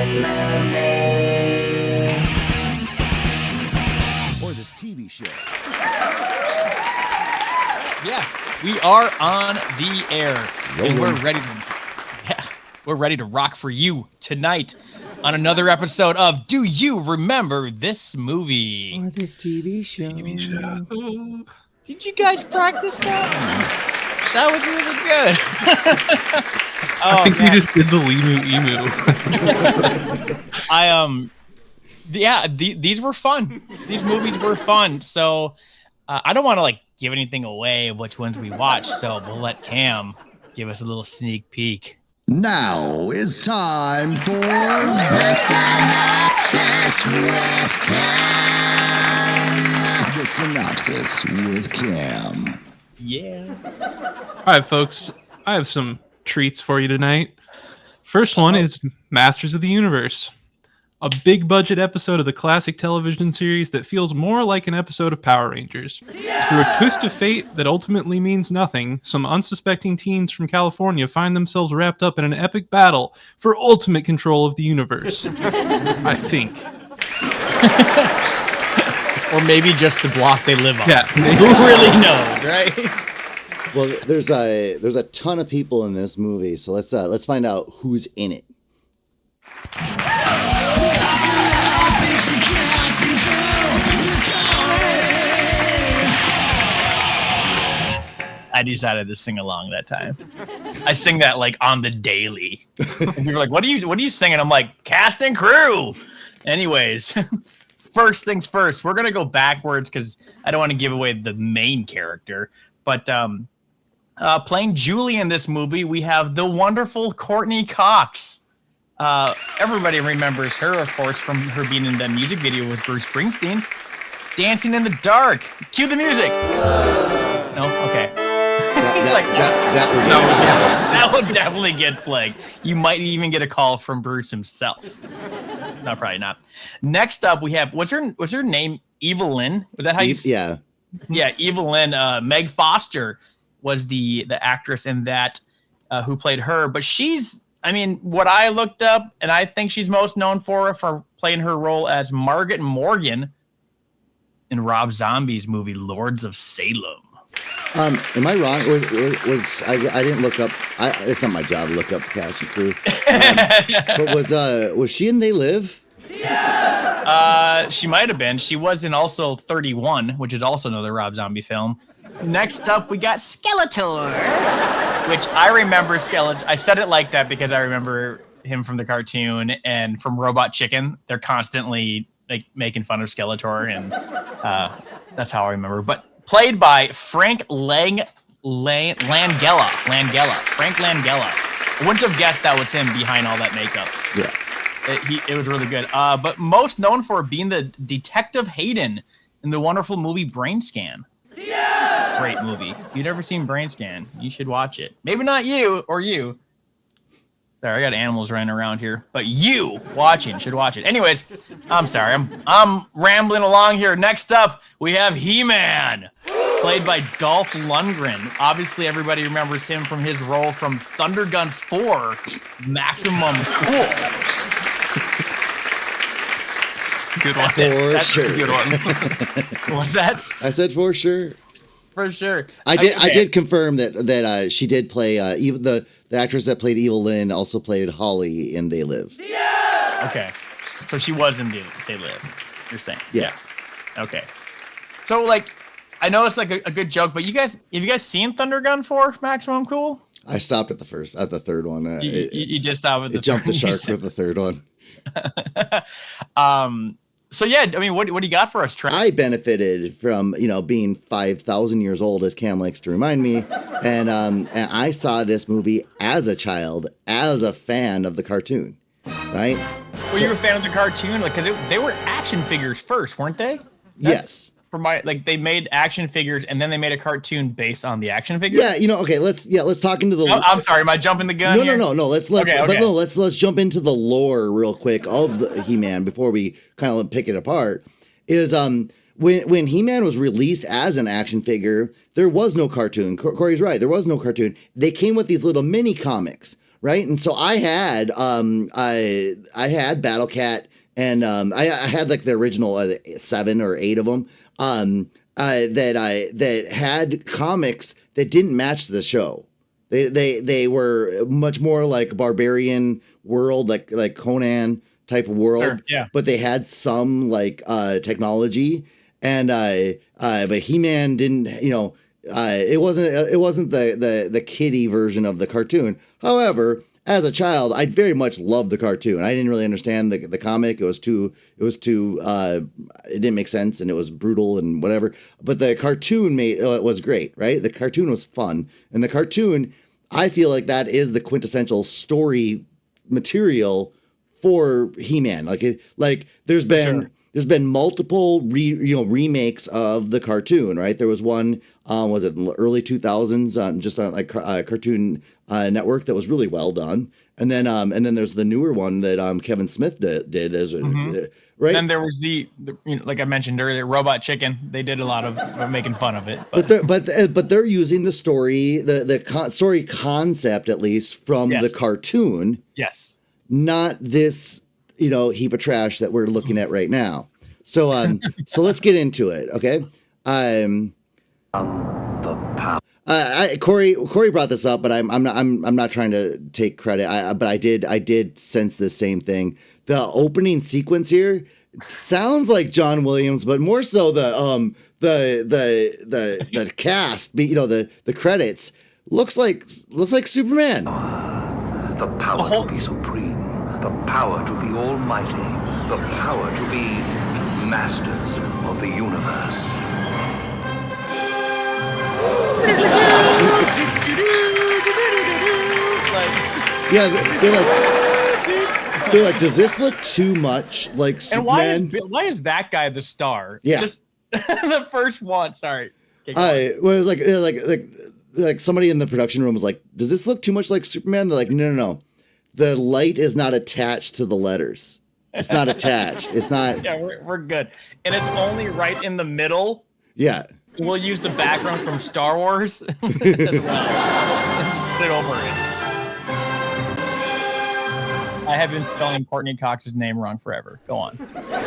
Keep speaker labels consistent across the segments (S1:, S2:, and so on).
S1: Or this TV show.
S2: Yeah, we are on the air, and we're ready to rock for you tonight on another episode of Do You Remember This Movie?
S1: Or this TV show.
S2: Did you guys practice that? That was really good.
S3: I think we just did the Limu emu.
S2: These were fun. These movies were fun. So I don't want to give anything away of which ones we watched. So we'll let Cam give us a little sneak peek.
S1: Now it's time for the synopsis with Cam. The synopsis with Cam.
S2: Yeah.
S3: All right, folks. I have some treats for you tonight. First one is Masters of the Universe, a big budget episode of the classic television series that feels more like an episode of Power Rangers. Through a twist of fate that ultimately means nothing, some unsuspecting teens from California find themselves wrapped up in an epic battle for ultimate control of the universe. I think.
S2: Or maybe just the block they live on.
S3: Yeah.
S2: Who really knows, right?
S4: Well, there's a ton of people in this movie, so let's find out who's in it.
S2: I decided to sing along that time. I sing that on the daily. And people are like, what are you singing? I'm like, cast and crew. Anyways, first things first, we're gonna go backwards because I don't want to give away the main character. But playing Julie in this movie, we have the wonderful Courtney Cox. Everybody remembers her, of course, from her being in the music video with Bruce Springsteen, Dancing in the Dark. Cue the music. No, okay. That would definitely get flagged. You might even get a call from Bruce himself. No, probably not. Next up, we have what's her name? Evelyn. Was that how you?
S4: Yeah.
S2: Yeah, Evelyn. Meg Foster was the actress in that who played her. But she's, what I looked up, and I think she's most known for playing her role as Margaret Morgan in Rob Zombie's movie Lords of Salem.
S4: Am I wrong? I didn't look up? It's not my job to look up the cast and crew. But was she in They Live?
S2: She might have been. She was in also 31, which is also another Rob Zombie film. Next up, we got Skeletor, which I remember Skeletor. I said it like that because I remember him from the cartoon and from Robot Chicken. They're constantly making fun of Skeletor, and that's how I remember. But played by Frank Langella. Frank Langella. I wouldn't have guessed that was him behind all that makeup.
S4: Yeah.
S2: It was really good. But most known for being the Detective Hayden in the wonderful movie Brain Scan. Yeah! Great movie. If you've never seen Brain Scan, you should watch it. Maybe not you or you. Sorry, I got animals running around here, but you watching should watch it. Anyways, I'm sorry, I'm rambling along here. Next up, we have He-Man, played by Dolph Lundgren. Obviously, everybody remembers him from his role from Thunder Gun 4, Maximum Cool.
S3: Good one.
S2: That's a good one. What was that?
S4: I said for sure.
S2: For sure.
S4: I did confirm that she did play even the actress that played Evelyn also played Holly in They Live.
S2: Yeah. Okay. So she was in They Live. You're saying.
S4: Yeah.
S2: Okay. So I know it's a good joke, but have you guys seen Thunder Gun 4 Maximum Cool?
S4: I stopped at the third one.
S2: You just stopped at the
S4: it jumped the shark with the third one.
S2: So yeah, what do you got for us, Trent?
S4: I benefited from being 5,000 years old, as Cam likes to remind me, and I saw this movie as a child, as a fan of the cartoon, right?
S2: Were you a fan of the cartoon? Because they were action figures first, weren't they?
S4: Yes.
S2: They made action figures and then they made a cartoon based on the action figures.
S4: Yeah, okay. Let's talk into the.
S2: No, I'm sorry, am I jumping the gun?
S4: No. Let's jump into the lore real quick of the He-Man before we kind of pick it apart. Is when He-Man was released as an action figure, there was no cartoon. Corey's right, there was no cartoon. They came with these little mini comics, right? And so I had Battle Cat, and I had like the original 7 or 8 of them that had comics that didn't match the show. They were much more like barbarian world, like Conan type of world.
S2: Sure, yeah.
S4: But they had some like technology, and but He-Man didn't. It wasn't the kiddie version of the cartoon. However, as a child, I very much loved the cartoon. I didn't really understand the comic. It didn't make sense, and it was brutal and whatever. But the cartoon was great, right? The cartoon was fun, and the cartoon, I feel like that is the quintessential story material for He-Man. Like there's been. Sure. There's been multiple remakes of the cartoon, right? There was one, was it in the early 2000s, just on like Cartoon Network, that was really well done. And then there's the newer one that Kevin Smith did as right.
S2: Then there was the like I mentioned earlier, Robot Chicken. They did a lot of making fun of it,
S4: but they're using the story, story concept at least from the cartoon.
S2: Yes,
S4: not this heap of trash that we're looking at right now. So so let's get into it, okay? Corey brought this up, but I'm not trying to take credit. But I did sense the same thing. The opening sequence here sounds like John Williams, but more so the cast, the credits looks like Superman.
S5: The power to be supreme. The power to be almighty, the power to be masters of the universe.
S4: Yeah, they're like, does this look too much like Superman?
S2: And why is that guy the star?
S4: Yeah,
S2: just the first one. Sorry.
S4: It was like somebody in the production room was like, does this look too much like Superman? They're like, no. The light is not attached to the letters. It's not attached. It's not.
S2: Yeah, we're good. And it's only right in the middle.
S4: Yeah.
S2: We'll use the background from Star Wars as well. Put it over it. I have been spelling Courtney Cox's name wrong forever. Go on.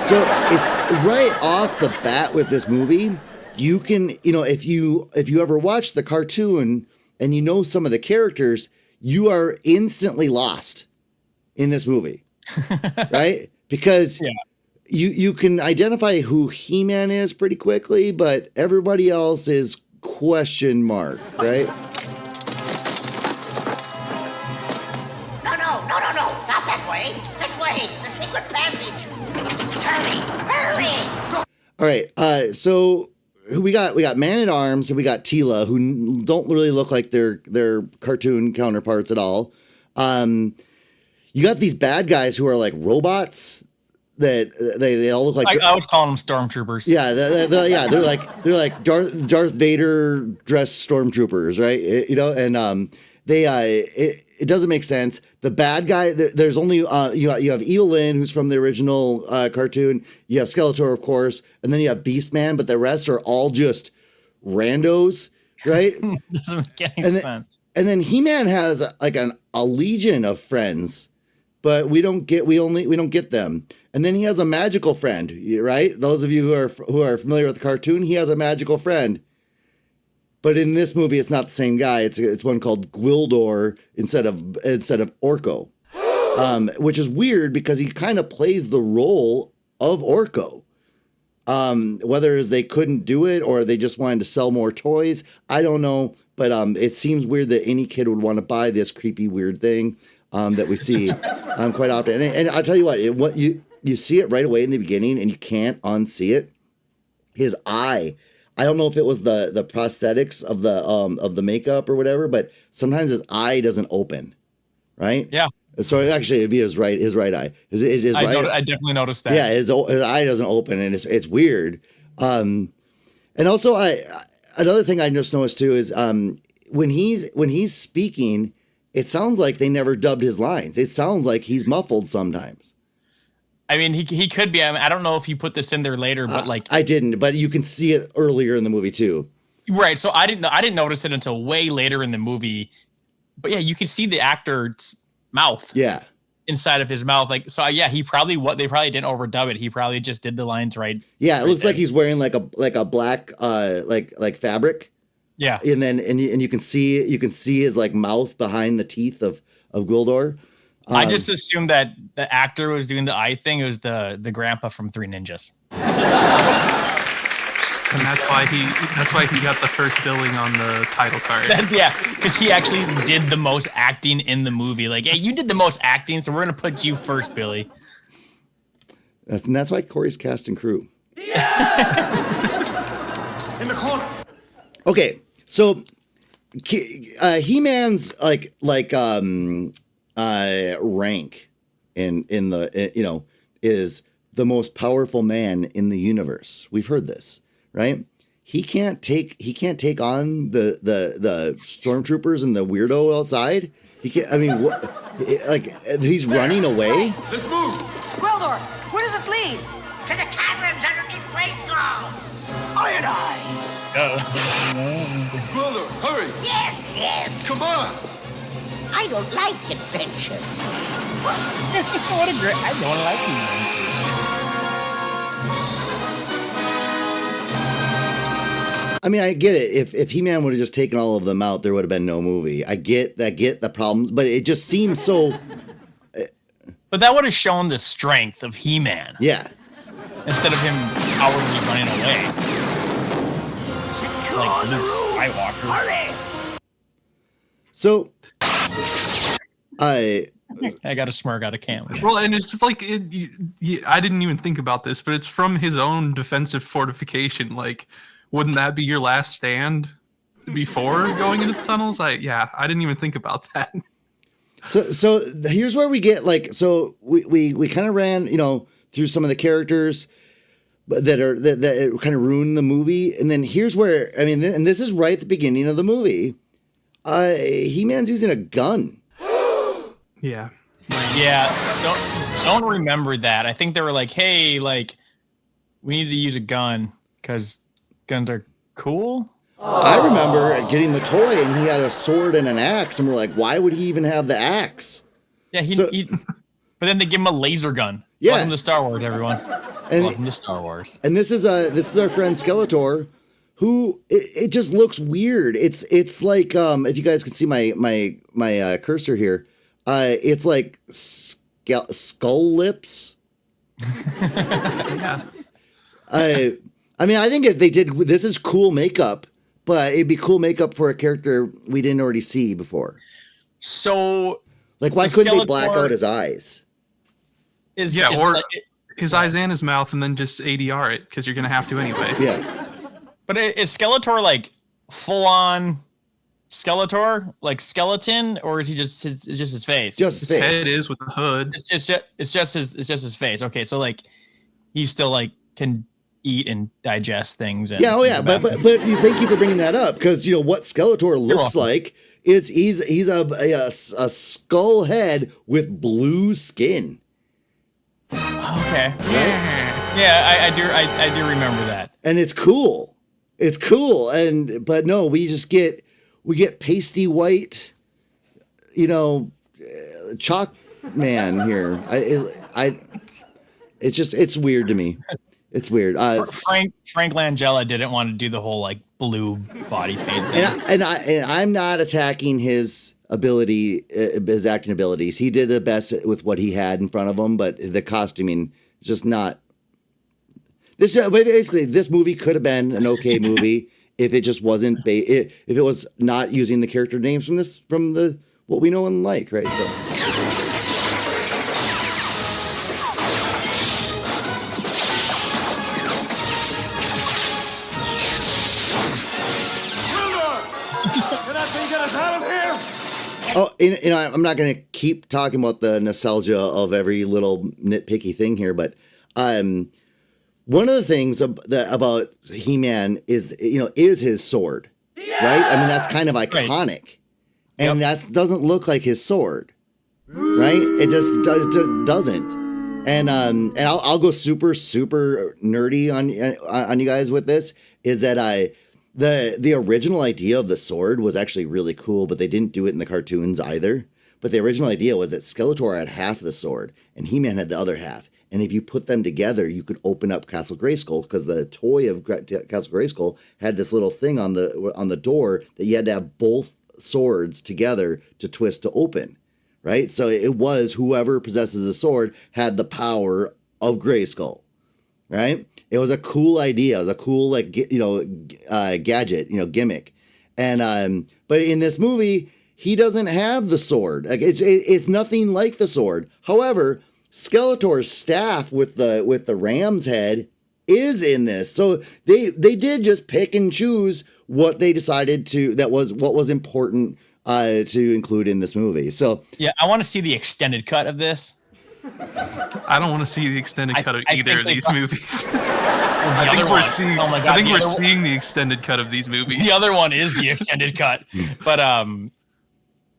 S4: So it's right off the bat with this movie. You can, if you ever watch the cartoon and some of the characters, you are instantly lost in this movie, right? Because you can identify who He-Man is pretty quickly, but everybody else is question mark, right?
S6: No, not that way. This way, the secret passage. Hurry!
S4: All right, so we got Man-at-Arms and we got Tila, who don't really look like their cartoon counterparts at all. You got these bad guys who are like robots that they all look like.
S2: I was calling them stormtroopers.
S4: Yeah, they're like Darth Vader dressed stormtroopers, right? And it doesn't make sense. The bad guy, there's only you have Evelyn, who's from the original cartoon. You have Skeletor, of course, and then you have Beastman, but the rest are all just randos, right?
S2: Doesn't make any sense.
S4: And then He-Man has like a legion of friends, but we don't get them. And then he has a magical friend, right? Those of you who are familiar with the cartoon, he has a magical friend. But in this movie, it's not the same guy. It's one called Gwildor instead of Orko, which is weird because he kind of plays the role of Orko. Whether they couldn't do it or they just wanted to sell more toys, I don't know. But it seems weird that any kid would want to buy this creepy, weird thing that we see quite often. And I'll tell you what you see it right away in the beginning, and you can't unsee it. His eye. I don't know if it was the prosthetics of the makeup or whatever, but sometimes his eye doesn't open, right?
S2: Yeah.
S4: So actually, it'd be his right eye.
S2: I definitely noticed that.
S4: Yeah, his eye doesn't open, and it's weird. And also, another thing I just noticed too is when he's speaking, it sounds like they never dubbed his lines. It sounds like he's muffled sometimes.
S2: I mean, he could be. I don't know if you put this in there later, but
S4: I didn't. But you can see it earlier in the movie too.
S2: Right. So I didn't notice it until way later in the movie. But yeah, you can see the actor mouth.
S4: Yeah.
S2: Inside of his mouth, like so. Yeah, they probably didn't overdub it. He probably just did the lines right.
S4: Yeah, it
S2: right
S4: looks
S2: there.
S4: like he's wearing like a black like fabric.
S2: Yeah,
S4: And then you can see his like mouth behind the teeth of Gwildor.
S2: I just assumed that the actor was doing the eye thing. It was the grandpa from Three Ninjas.
S3: And that's why he got the first billing on the title card.
S2: Yeah, because he actually did the most acting in the movie. Like, hey, you did the most acting, so we're gonna put you first, Billy.
S4: That's why Corey's cast and crew.
S5: In the corner.
S4: Okay, so He-Man's rank in the is the most powerful man in the universe. We've heard this, right? He can't take on the stormtroopers and the weirdo outside. He can't. I mean, he's running away.
S5: Let's move.
S7: Gwildor, where does this lead?
S6: To the caverns underneath Grayskull.
S5: Iron Eyes. Brother, hurry.
S6: Yes.
S5: Come on.
S6: I don't like adventures.
S2: What a great! I don't like
S4: I mean, I get it. If He-Man would have just taken all of them out, there would have been no movie. I get the problems, but it just seems so.
S2: But that would have shown the strength of He-Man
S4: Yeah.
S2: instead of him cowardly running away. Like Luke Skywalker.
S5: Hurry.
S4: So, I
S2: got a smirk out of Cam.
S3: Well, and it's like I didn't even think about this, but it's from his own defensive fortification. Like, wouldn't that be your last stand before going into the tunnels? I didn't even think about that.
S4: So here's where we get we kind of ran through some of the characters, but that kind of ruined the movie, and then here's where and this is right at the beginning of the movie. He-Man's using a gun.
S3: Yeah.
S2: Yeah, don't remember that. I think they were like, hey, like, we need to use a gun because guns are cool.
S4: I remember getting the toy and he had a sword and an axe, and we're like, why would he even have the axe?
S2: Yeah, but then they give him a laser gun.
S4: Yeah.
S2: Welcome to Star Wars, everyone.
S4: And,
S2: Welcome to Star Wars.
S4: And this is our friend Skeletor, who it just looks weird. It's like if you guys can see my cursor here, it's like skull lips.
S3: Yeah.
S4: I mean, I think if they did, this is cool makeup, but it'd be cool makeup for a character we didn't already see before.
S2: So,
S4: like, why couldn't they black out his eyes?
S3: Or his eyes and his mouth, and then just ADR it, because you're gonna have to anyway.
S4: Yeah.
S2: But is Skeletor like full on Skeletor, like skeleton, or is he just his face?
S4: Just his face.
S3: Head is with the hood.
S2: It's just his face. Okay, so like he's still like can eat and digest things. And
S4: but you thank you for bringing that up, because what Skeletor looks like is he's a skull head with blue skin.
S2: Okay.
S4: Right?
S2: Yeah, I do remember that.
S4: And it's cool. It's cool. But no, we get pasty white, chalk man here. It's weird to me. It's weird.
S2: Frank Langella didn't want to do the whole like blue body paint thing.
S4: And I'm not attacking his ability, his acting abilities. He did the best with what he had in front of him, but the costuming is just not. Basically, this movie could have been an okay movie if it just wasn't if it was not using the character names from the what we know and like, right? So. Oh, I'm not going to keep talking about the nostalgia of every little nitpicky thing here, but one of the things about He-Man is his sword, right? I mean, that's kind of iconic, and that doesn't look like his sword, right? It just doesn't. And I'll go super nerdy on you guys with this. Is that the original idea of the sword was actually really cool, but they didn't do it in the cartoons either. But the original idea was that Skeletor had half the sword and He-Man had the other half. And if you put them together, you could open up Castle Grayskull, because the toy of Castle Grayskull had this little thing on the door that you had to have both swords together to twist to open, right? So it was whoever possesses a sword had the power of Grayskull, right? It was a cool idea. It was a cool, like, gadget, gimmick. And but in this movie, he doesn't have the sword. Like, it's nothing like the sword. However, Skeletor's staff with the ram's head is in this. So they did just pick and choose what they decided what was important to include in this movie. So
S2: yeah, I want to see the extended cut of this.
S3: I don't want to see the extended cut of either of these movies.
S2: I
S3: think we're seeing. Oh my God, I think we're seeing the extended cut of these movies.
S2: The other one is the extended cut, but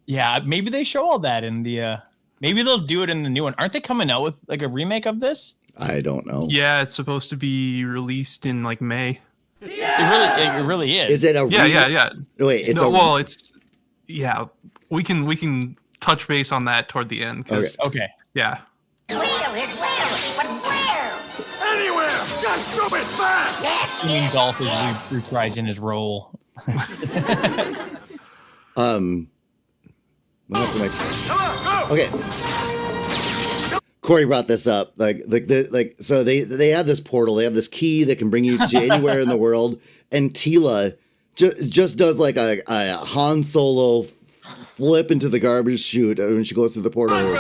S2: yeah, maybe they show all that in the. Maybe they'll do it in the new one. Aren't they coming out with like a remake of this?
S4: I don't know.
S3: Yeah, it's supposed to be released in like May.
S2: Yeah! It really is.
S4: Is it a
S3: yeah.
S4: Wait,
S3: yeah. We can touch base on that toward the end.
S2: Okay.
S3: Yeah.
S6: Where? But where?
S5: Anywhere! Just do it fast!
S6: Yes,
S2: Assuming Dolph is reprising his role.
S4: Okay. Corey brought this up. So they have this portal. They have this key that can bring you to anywhere in the world. And Tila just does like a Han Solo flip into the garbage chute when she goes through the portal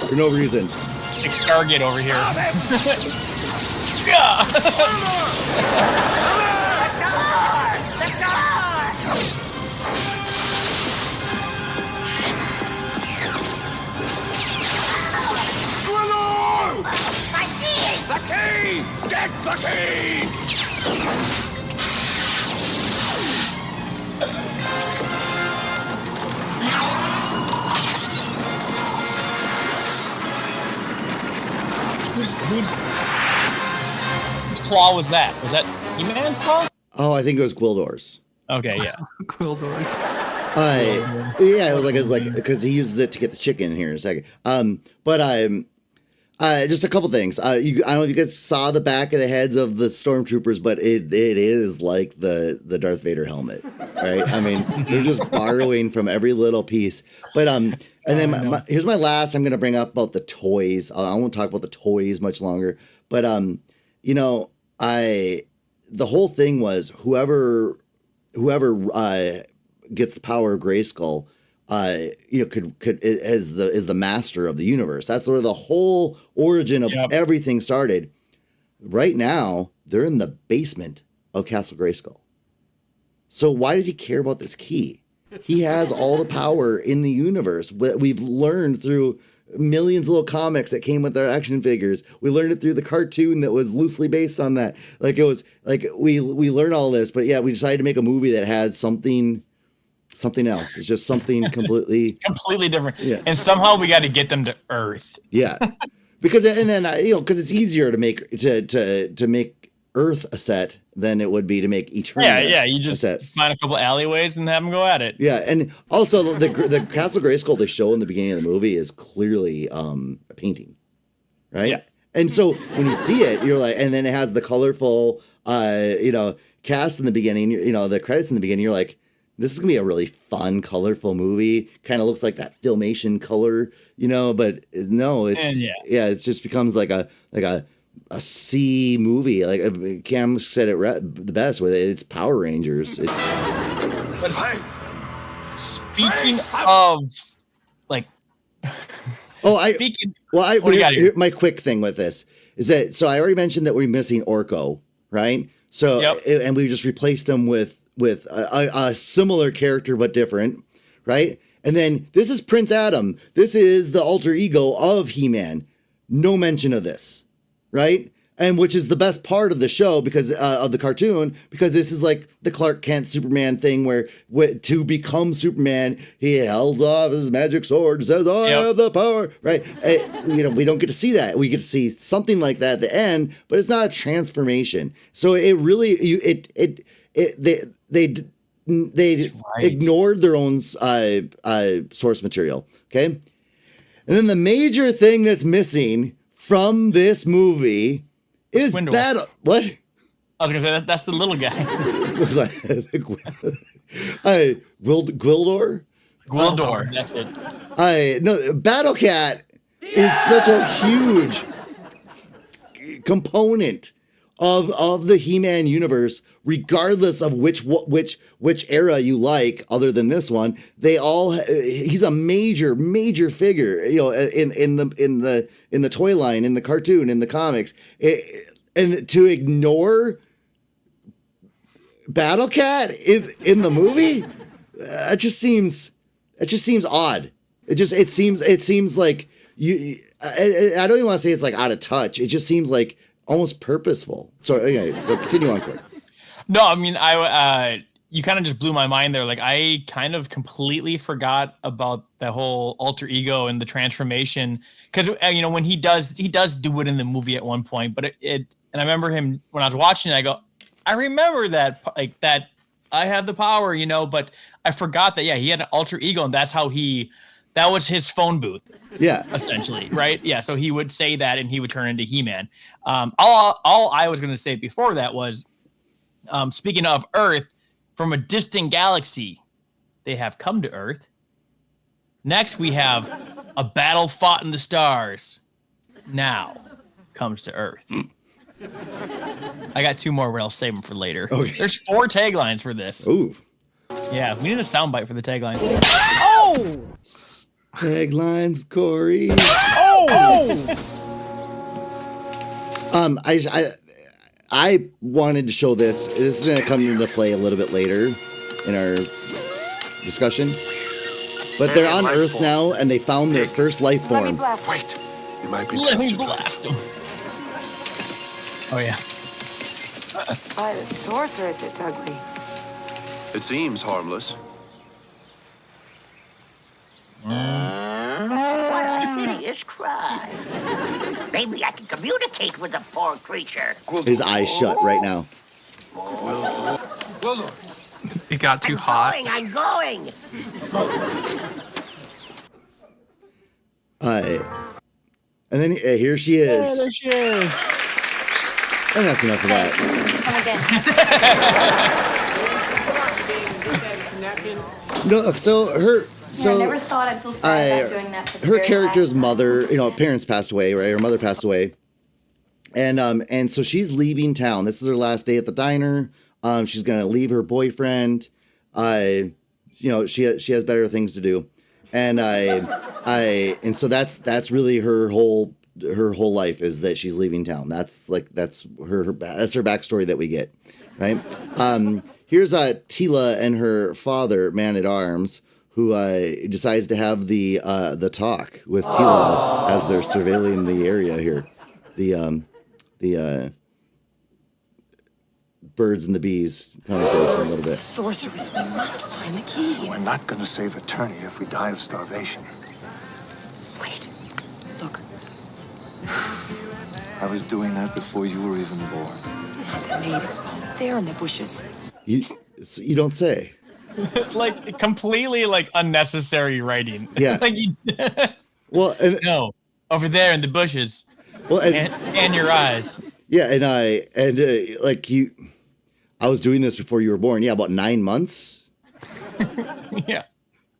S4: for no reason.
S2: Like Stargate over here. Yeah.
S6: The door! My key!
S5: The key! Get the key!
S2: Whose claw was that? Was that He-Man's claw?
S4: Oh, I think it was Gwildor's.
S2: Okay, yeah.
S3: Gwildor's.
S4: Yeah, it was like because he uses it to get the chicken in here in a second. Just a couple things. I don't know if you guys saw the back of the heads of the stormtroopers, but it is like the Darth Vader helmet, right? I mean, they're just borrowing from every little piece. But and then here's my last. I'm going to bring up about the toys. I won't talk about the toys much longer. But the whole thing was whoever gets the power of Grayskull, is the master of the universe. That's where the whole origin of everything started. Right now, they're in the basement of Castle Grayskull. So why does he care about this key? He has all the power in the universe. We've learned through millions of little comics that came with our action figures. We learned it through the cartoon that was loosely based on that. Like, it was like we learned all this, but yeah, we decided to make a movie that has something else. It's just something completely
S2: different.
S4: Yeah.
S2: And somehow we got to get them to Earth.
S4: Yeah. Because it's easier to make to make Earth a set than it would be to make Eternia.
S2: Yeah. You just find a couple alleyways and have them go at it.
S4: Yeah, and also the Castle Grayskull they show in the beginning of the movie is clearly a painting, right? Yeah. And so when you see it, you're like, and then it has the colorful, cast in the beginning. The credits in the beginning. You're like, this is gonna be a really fun, colorful movie. Kind of looks like that Filmation color, But no, it just becomes like a C movie. Like Cam said it the best with it. It's Power Rangers.
S2: Speaking of, like,
S4: my quick thing with this is that I already mentioned that we're missing Orko, right? So and we just replaced him with a similar character but different, right? And then this is Prince Adam. This is the alter ego of He-Man. No mention of this, right? And which is the best part of the show because of the cartoon, because this is like the Clark Kent Superman thing where to become Superman, he held off his magic sword, says, I have the power, right? We don't get to see that. We get to see something like that at the end, but it's not a transformation. So it really, they ignored their own source material, okay? And then the major thing that's missing from this movie is
S2: Gwendor.
S4: battle. What?
S2: I was gonna say that's the little guy.
S4: Gwildor?
S2: Gwildor, that's it.
S4: Battle Cat is such a huge component of the He-Man universe, regardless of which era you like, other than this one. He's a major figure, in the toy line, in the cartoon, in the comics. And to ignore Battle Cat in the movie, it just seems odd. It seems like I don't even want to say it's like out of touch. It just seems like almost purposeful. So continue on, Corey.
S2: No, I mean, you kind of just blew my mind there. Like, I kind of completely forgot about the whole alter ego and the transformation, because when he does do it in the movie at one point. But and I remember him when I was watching it. I go, I remember that, like that. I have the power, but I forgot that. Yeah, he had an alter ego, and that's how that was his phone booth.
S4: Yeah,
S2: essentially, right? Yeah, so he would say that, and he would turn into He-Man. All I was going to say before that was, speaking of Earth, from a distant galaxy, they have come to Earth. Next, we have a battle fought in the stars. Now comes to Earth. I got 2 more, but I'll save them for later.
S4: Okay.
S2: There's 4 taglines for this.
S4: Ooh.
S2: Yeah, we need a soundbite for the tagline.
S7: Oh!
S4: Taglines, Corey. I wanted to show this. This is going to come into play a little bit later in our discussion. But they're on Earth now, and they found their first life
S7: Let me
S4: form.
S7: blast.
S5: Wait, you might be
S2: Let me
S5: tempted.
S2: blast them. Oh, yeah.
S7: By the sorceress, it's ugly.
S8: It seems harmless.
S6: What a hideous cry. Maybe I can communicate with the poor creature.
S4: His eyes shut right now.
S5: Gwildor.
S3: It got too hot.
S6: I'm going.
S4: And then here she is.
S2: There she is.
S4: And that's enough of that.
S7: Come again.
S4: No, so her. So
S9: I never thought I'd feel sad about doing that. For the
S4: her
S9: very
S4: character's
S9: last
S4: mother, parents passed away, right? Her mother passed away, and so she's leaving town. This is her last day at the diner. She's gonna leave her boyfriend. She has better things to do, and so that's really her whole life, is that she's leaving town. That's her backstory that we get, right? Here's Tila and her father, Man at Arms, who decides to have the talk with Tila as they're surveilling the area here. The birds and the bees conversation a little bit.
S7: Sorceress, we must find the key.
S5: We're not going to save Eternia if we die of starvation.
S7: Wait. Look.
S5: I was doing that before you were even born.
S7: Not the natives, Father. They're in the bushes.
S4: You don't say.
S2: Like, completely, like, unnecessary writing.
S4: Yeah.
S2: Like,
S4: Well, and
S2: no, over there in the bushes.
S4: well,
S2: And your eyes.
S4: yeah, I was doing this before you were born. Yeah, about 9 months,
S2: Yeah.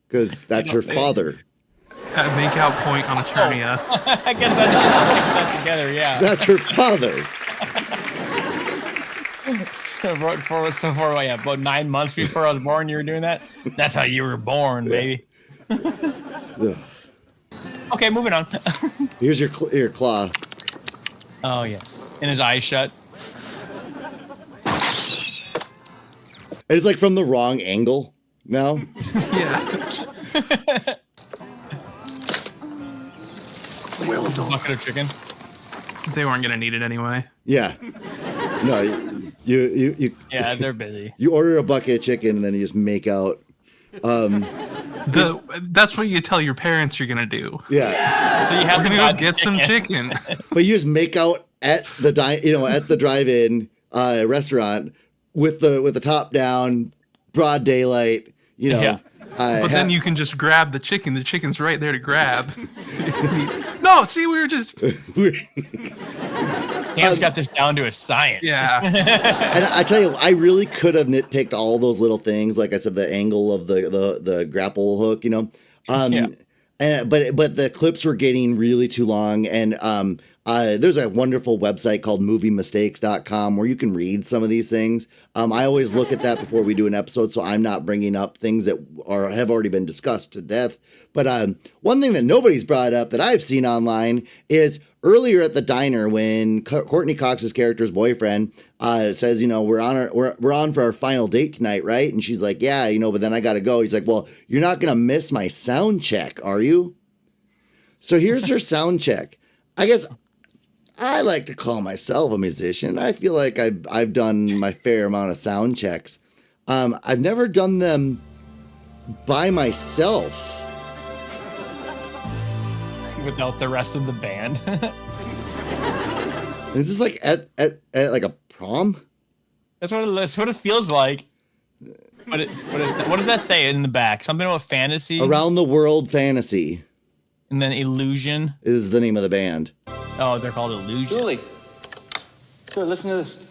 S4: because that's her father.
S3: That make out point on Eternia.
S2: I guess I didn't put that together, yeah.
S4: That's her father.
S2: For about 9 months before I was born, you were doing that? That's how you were born, baby. Okay, moving on.
S4: Here's your claw.
S2: Oh, yes. And his eyes shut.
S4: And it's like from the wrong angle now.
S3: Yeah.
S2: Bucket of chicken.
S3: They weren't gonna need it anyway.
S4: Yeah. No, you
S2: Yeah, they're busy.
S4: you order a bucket of chicken and then you just make out.
S3: That's what you tell your parents you're gonna do.
S4: Yeah.
S2: So you have
S3: We're
S2: to
S3: gonna go get some chicken.
S4: But you just make out at the drive-in restaurant with the top down, broad daylight.
S2: Yeah.
S3: But then you can just grab the chicken. The chicken's right there to grab. No, see, we were just.
S2: Cam's got this down to a science.
S3: Yeah.
S4: And I tell you, I really could have nitpicked all those little things. Like I said, the angle of the grapple hook, you know.
S2: Yeah.
S4: But the clips were getting really too long, and there's a wonderful website called moviemistakes.com where you can read some of these things. I always look at that before we do an episode, so I'm not bringing up things that have already been discussed to death. But one thing that nobody's brought up that I've seen online is earlier at the diner when Courtney Cox's character's boyfriend says, you know, we're on for our final date tonight, right? And she's like, yeah, you know, but then I gotta go. He's like, well, you're not gonna miss my sound check, are you? So here's her sound check. I guess I like to call myself a musician. I feel like I've done my fair amount of sound checks. I've never done them by myself.
S2: Without the rest of the band.
S4: Is this like at like a prom?
S2: That's what it feels like. What does that say in the back? Something about fantasy?
S4: Around the World Fantasy.
S2: And then Illusion
S4: is the name of the band.
S2: Oh, they're called Illusion.
S10: Julie, listen to this.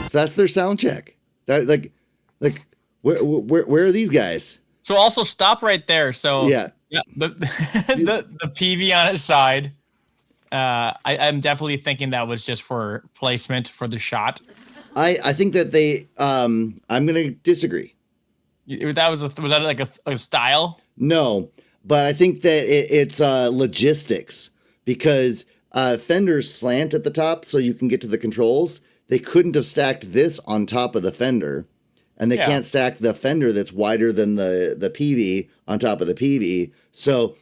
S4: So that's their sound check. That like where are these guys?
S2: So also stop right there. So
S4: yeah,
S2: the PV on its side. I'm definitely thinking that was just for placement for the shot.
S4: I think that they I'm gonna disagree.
S2: Was that like a style?
S4: No, but I think that it's logistics because fenders slant at the top so you can get to the controls. They couldn't have stacked this on top of the fender, and they can't stack the fender that's wider than the PV on top of the PV. So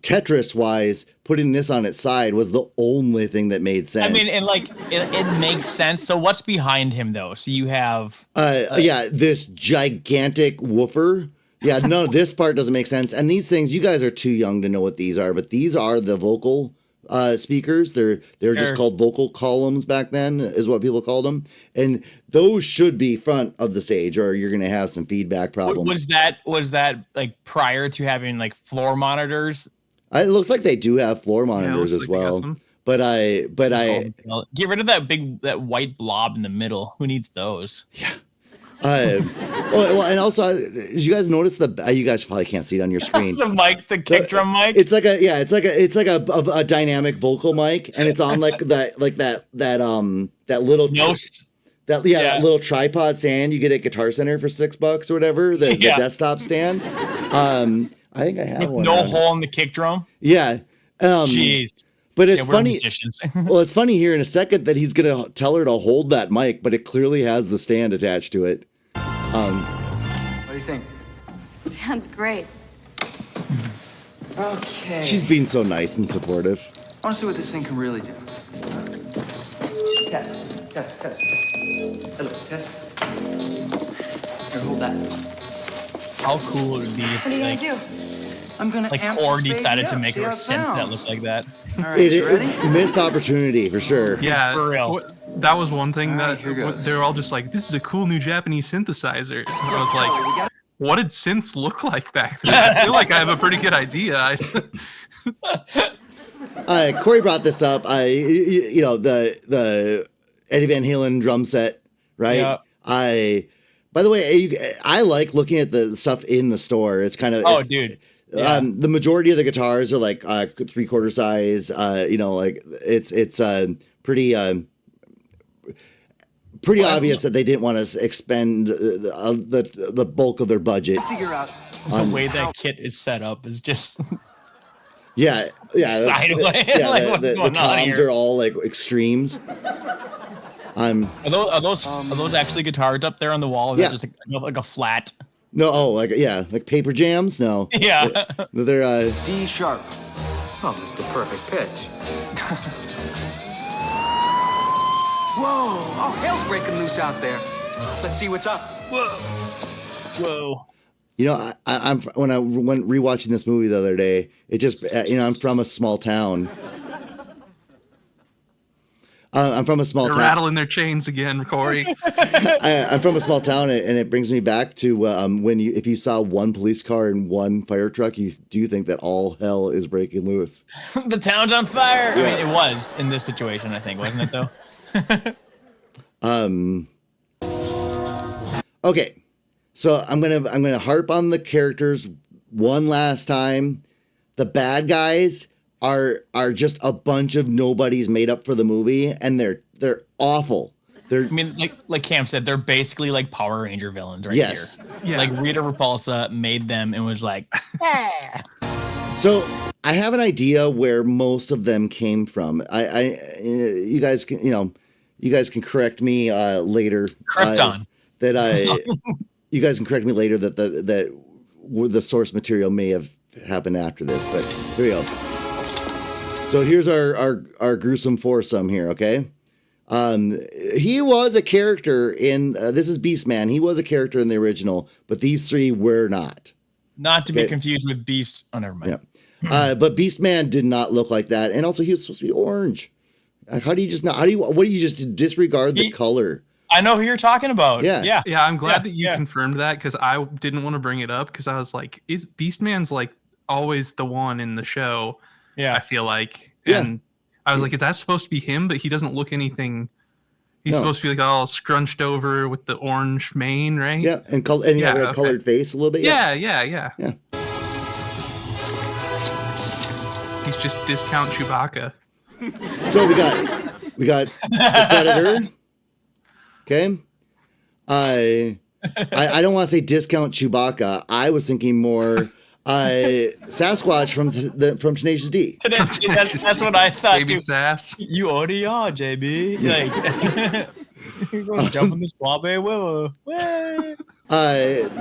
S4: Tetris-wise, putting this on its side was the only thing that made sense.
S2: I mean, and like it makes sense. So what's behind him though? So you have
S4: this gigantic woofer. Yeah, no, this part doesn't make sense. And these things, you guys are too young to know what these are, but these are the vocal speakers. They're just called vocal columns back then, is what people called them. And those should be front of the stage, or you're gonna have some feedback problems.
S2: Was that like prior to having like floor monitors?
S4: It looks like they do have floor monitors as well. But I
S2: get rid of that white blob in the middle. Who needs those?
S4: Yeah. Well, and also, did you guys notice you guys probably can't see it on your screen.
S2: the kick drum mic.
S4: It's like a dynamic vocal mic, and it's on that little that little tripod stand you get at Guitar Center for $6 or whatever, the desktop stand. I think I have one.
S2: No hole in the kick drum.
S4: Yeah.
S2: Jeez.
S4: But it's funny. Well, it's funny here in a second that he's gonna tell her to hold that mic, but it clearly has the stand attached to it.
S10: What do you think?
S9: Sounds great.
S10: Okay.
S4: She's being so nice and supportive.
S10: I want to see what this thing can really do. Test. Hello, test. Here, hold that.
S2: How cool would it be if
S9: What are you gonna do?
S10: I'm gonna
S2: like
S10: amp
S2: Core
S10: this
S2: decided
S10: baby
S2: to
S10: up,
S2: make
S10: see
S2: a
S10: how it
S2: synth that
S10: sounds.
S2: looked like that.
S10: All right, you ready?
S4: Missed opportunity for sure.
S3: Yeah,
S2: for real.
S3: That was one thing
S10: All right,
S3: that
S10: here goes.
S3: they were all just like, "This is a cool new Japanese synthesizer." And I was like, "What did synths look like back then?" I feel like I have a pretty good idea.
S4: Corey brought this up. You know, the Eddie Van Halen drum set, right?
S2: Yeah.
S4: By the way, I like looking at the stuff in the store. It's kind of
S2: dude. Yeah.
S4: The majority of the guitars are like 3/4 size. You know, like it's pretty obvious that they didn't want to expend the bulk of their budget.
S10: Figure out
S2: The way that kit is set up is just
S4: yeah.
S2: sideways. Like, what's
S4: the
S2: going on
S4: toms
S2: here?
S4: are all like extremes.
S2: Are those actually guitars up there on the wall? Or is that just like a flat?
S4: No, like paper jams. No,
S2: Yeah.
S4: they're
S10: D sharp. Oh, it's the perfect pitch. Whoa! Oh, hell's breaking loose out there. Let's see what's up.
S2: Whoa.
S4: You know, I'm when I went rewatching this movie the other day. It just I'm from a small town. I'm from a small
S3: They're
S4: town.
S3: rattling their chains again, Corey.
S4: I'm from a small town, and it brings me back to if you saw one police car and one fire truck, do you think that all hell is breaking loose?
S2: The town's on fire.
S4: Yeah.
S2: I mean, it was in this situation, I think, wasn't it though?
S4: Okay, so I'm gonna harp on the characters one last time. The bad guys are just a bunch of nobodies made up for the movie, and they're awful.
S2: I mean, like Cam said, they're basically like Power Ranger villains right
S4: Yes.
S2: here.
S3: Yeah.
S2: Like Rita Repulsa made them and was like, ah.
S4: So I have an idea where most of them came from. You guys can correct me later.
S2: Krypton.
S4: You guys can correct me later that the source material may have happened after this, but here we go. So here's our gruesome foursome here, okay? He was a character in this is Beastman. He was a character in the original, but these three were not.
S2: Not to be confused with Beast. Oh, never mind.
S4: Yeah. But Beastman did not look like that, and also he was supposed to be orange. How do you just not? What do you just disregard the color?
S2: I know who you're talking about.
S4: Yeah.
S3: Yeah, I'm glad that you confirmed that because I didn't want to bring it up because I was like, is Beastman's like always the one in the show?
S2: Yeah.
S3: I feel like. And I was like, is that supposed to be him? But he doesn't look anything. He's supposed to be like all scrunched over with the orange mane, right?
S4: Yeah, and he has a colored face a little bit.
S3: Yeah. He's just discount Chewbacca.
S4: So we got the Predator. Okay. I don't want to say discount Chewbacca. I was thinking more Sasquatch from Tenacious D.
S2: That's what I thought.
S3: Baby
S2: too.
S3: Sass.
S2: You already are, JB. Like, jump in the Suave Willow.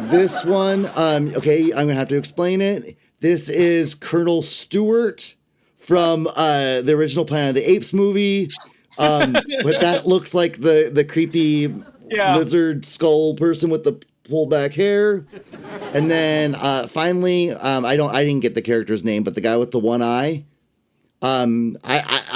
S4: This one, okay, I'm gonna have to explain it. This is Colonel Stewart from the original Planet of the Apes movie. But that looks like the creepy lizard skull person with the pulled back hair. And then finally, I didn't get the character's name, but the guy with the one eye. I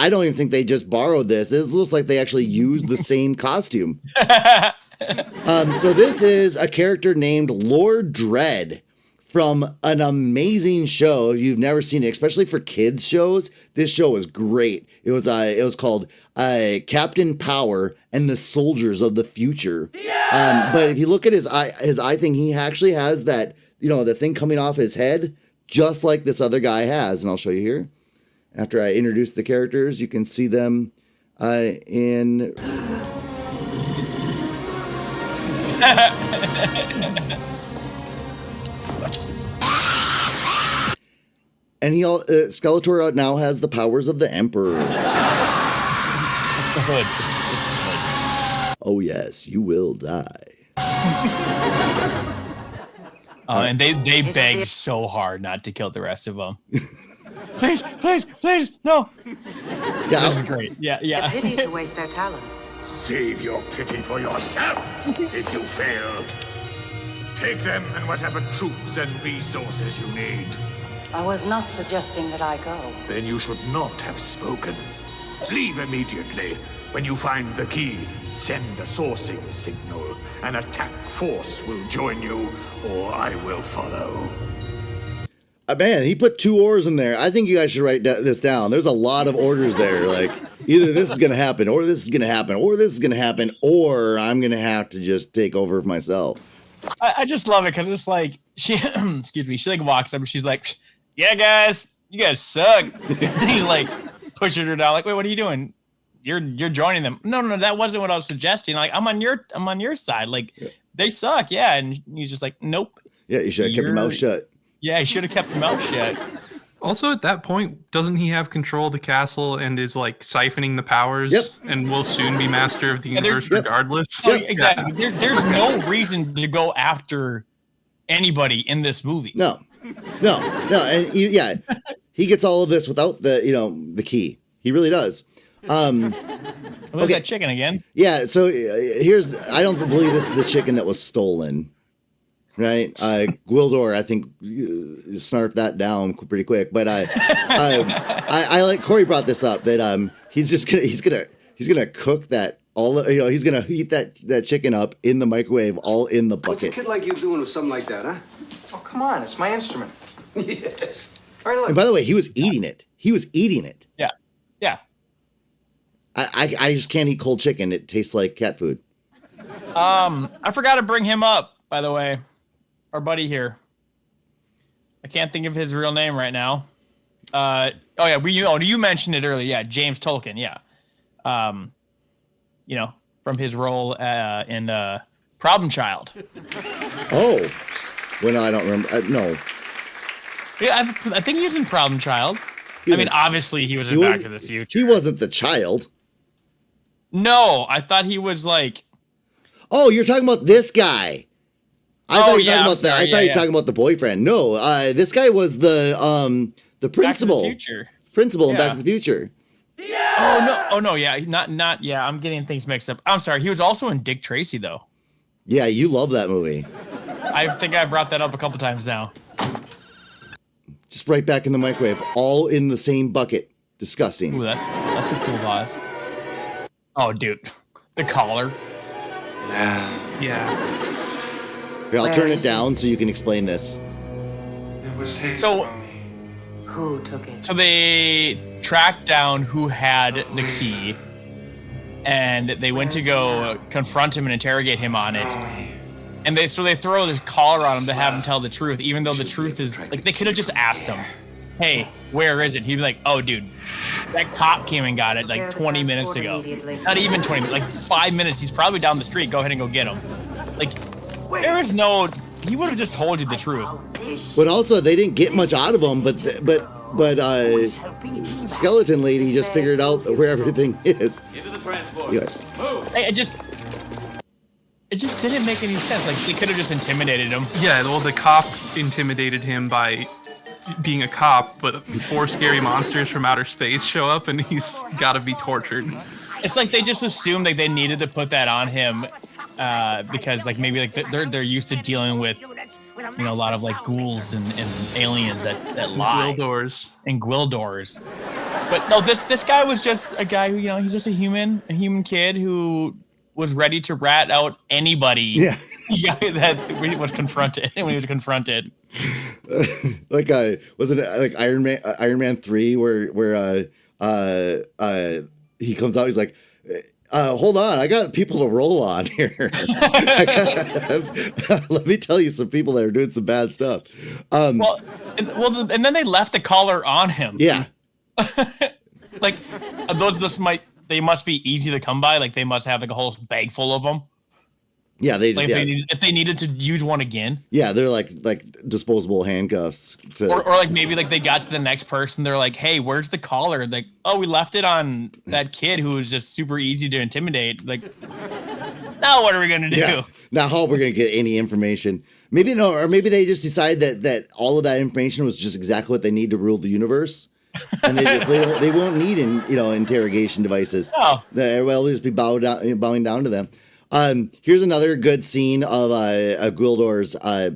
S4: don't even think they just borrowed this. It looks like they actually used the same costume. So this is a character named Lord Dread from an amazing show. If you've never seen it, especially for kids shows, this show was great. It was called Captain Power and the Soldiers of the Future. But if you look at his eye thing, he actually has that, the thing coming off his head, just like this other guy has. And I'll show you here. After I introduce the characters, you can see them in. And Skeletor now has the powers of the Emperor. Oh yes, you will die.
S2: And they begged so hard not to kill the rest of them. Please, no.
S4: Yeah,
S2: this is great. Yeah.
S7: A pity to waste their talents.
S5: Save your pity for yourself if you fail. Take them and whatever troops and resources you need.
S7: I was not suggesting that I go.
S5: Then you should not have spoken. Leave immediately. When you find the key, send a sourcing signal. An attack force will join you, or I will follow.
S4: Man, he put 2 ors in there. I think you guys should write this down. There's a lot of orders there. Like, either this is going to happen, or this is going to happen, or this is going to happen, or I'm going to have to just take over myself.
S2: I just love it because it's like, she, excuse me, she like walks up and she's like, yeah, guys, you guys suck. And he's like, pushing her down, like, wait, what are you doing? You're joining them. No, that wasn't what I was suggesting. Like, I'm on your side. Like, they suck, yeah. And he's just like, nope.
S4: Yeah, you should have kept your mouth shut.
S2: Yeah, he should have kept his mouth shut.
S3: Also, at that point, doesn't he have control of the castle and is like siphoning the powers and will soon be master of the universe regardless?
S2: Oh, exactly. There's no reason to go after anybody in this movie.
S4: No. And he gets all of this without the key. He really does.
S2: Where's that chicken again?
S4: Yeah, so I don't believe this is the chicken that was stolen. Right, Gwildor, I think snarfed that down pretty quick. But I like Corey brought this up that he's gonna He's gonna cook that all. You know, he's gonna heat that chicken up in the microwave, all in the
S10: What's a
S4: bucket.
S10: kid like you doing with something like that, huh? Oh, come on. It's my instrument. Yes. All right, look.
S4: And by the way, he was eating it. He was eating it.
S2: Yeah. Yeah.
S4: I just can't eat cold chicken. It tastes like cat food.
S2: I forgot to bring him up, by the way. Our buddy here. I can't think of his real name right now. Oh yeah, you mentioned it earlier. Yeah, James Tolkien. Yeah. You know, from his role in Problem Child.
S4: Oh, well, no, I don't remember. No.
S2: Yeah, I think he was in Problem Child. Obviously he was in Back to the Future.
S4: He wasn't the child.
S2: No, I thought he was like.
S4: Oh, you're talking about this guy. I thought you were talking about the boyfriend. No, this guy was the principal.
S2: Back to the Future.
S4: Principal in Back to the Future.
S2: Oh no, yeah, not yeah. I'm getting things mixed up. I'm sorry. He was also in Dick Tracy though.
S4: Yeah, you love that movie.
S2: I think I brought that up a couple times now.
S4: Just right back in the microwave, all in the same bucket. Disgusting.
S2: Ooh, that's a cool vibe. Oh, dude, the collar.
S3: Yeah.
S4: Here, I'll turn it down so you can explain this.
S11: It was taken
S2: So-
S11: from me.
S7: Who took it?
S2: So they tracked down who had the key, and they went to go confront him and interrogate him on it. And they throw this collar on him to have him tell the truth, even though the truth is like they could have just asked him, "Hey, where is it?" He'd be like, "Oh, dude, that cop came and got it like 20 minutes ago. Not even 20 minutes, like 5 minutes. He's probably down the street. Go ahead and go get him." Like, there is no. He would have just told you the truth.
S4: But also, they didn't get much out of him. But Skeleton Lady just figured out where everything is.
S12: Into the transport.
S4: Yeah.
S12: Move.
S2: It just didn't make any sense. Like, they could have just intimidated him.
S3: Yeah, well, the cop intimidated him by being a cop, but 4 scary monsters from outer space show up and he's got to be tortured.
S2: It's like they just assumed like they needed to put that on him because like maybe like they're used to dealing with, you know, a lot of like ghouls and aliens that lie.
S3: Gwildors.
S2: And Gwildors. But no, this guy was just a guy who, you know, he's just a human kid who was ready to rat out anybody that was confronted when he was confronted.
S4: Like wasn't it like Iron Man 3 where he comes out, he's like, hold on, I got people to roll on here. Let me tell you some people that are doing some bad stuff.
S2: And then they left the collar on him.
S4: Yeah.
S2: Like they must be easy to come by. Like they must have like a whole bag full of them.
S4: Yeah,
S2: if they needed to use one again.
S4: Yeah, they're like disposable handcuffs.
S2: Or like maybe like they got to the next person. They're like, "Hey, where's the collar?" And like, "Oh, we left it on that kid who was just super easy to intimidate." Like, now what are we gonna do?
S4: Yeah. Now how are we gonna get any information? Maybe no, or maybe they just decide that all of that information was just exactly what they need to rule the universe, and they won't need interrogation devices.
S2: Oh,
S4: they'll just be bowing down to them. Here's another good scene of a Gwildor's eye.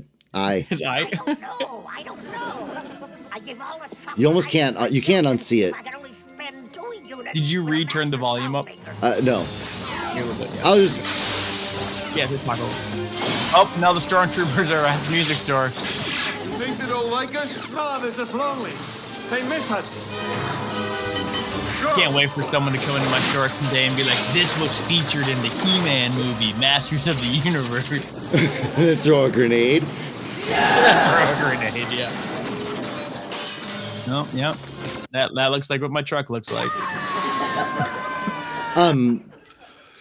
S2: His eye.
S6: I don't know. I give all the trouble
S4: You almost can't. You can't unsee it.
S6: I can only spend 2 units.
S2: Did you return the volume up?
S4: No.
S2: You're a little bit, yeah.
S4: I was just.
S2: Yeah, just talk over. Oh, now the stormtroopers are at the music store.
S5: You think they don't like us? No, they're just lonely. They miss us.
S2: Can't wait for someone to come into my store someday and be like, "This was featured in the He-Man movie, Masters of the Universe."
S4: Throw a grenade.
S2: Throw a grenade, yeah. No, yeah. That looks like what my truck looks like.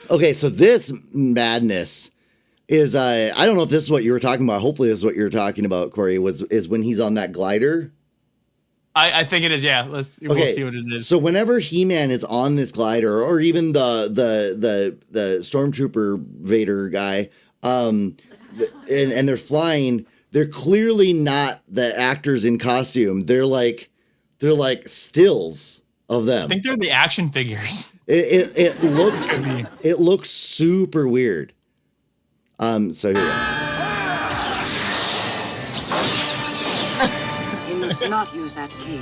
S4: Okay, so this madness is I don't know if this is what you were talking about. Hopefully this is what you're talking about, Corey, is when he's on that glider.
S2: I think it is, yeah. We'll see what it is.
S4: So whenever He-Man is on this glider, or even the Stormtrooper Vader guy, and they're flying, they're clearly not the actors in costume. They're like stills of them.
S2: I think they're the action figures.
S4: It looks super weird. So here we go.
S7: You must not use that key.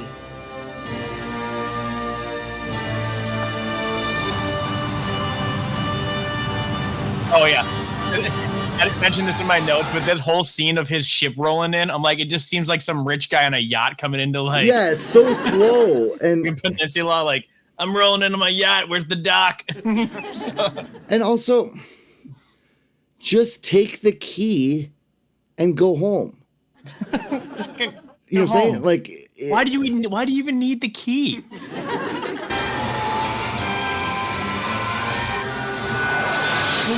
S2: Oh yeah. I didn't mention this in my notes, but that whole scene of his ship rolling in, I'm like, it just seems like some rich guy on a yacht coming into like
S4: Yeah, it's so slow. And
S2: peninsula, like, I'm rolling into my yacht, where's the dock?
S4: and also just take the key and go home. You know what I'm saying? Like,
S2: why do you even need the key?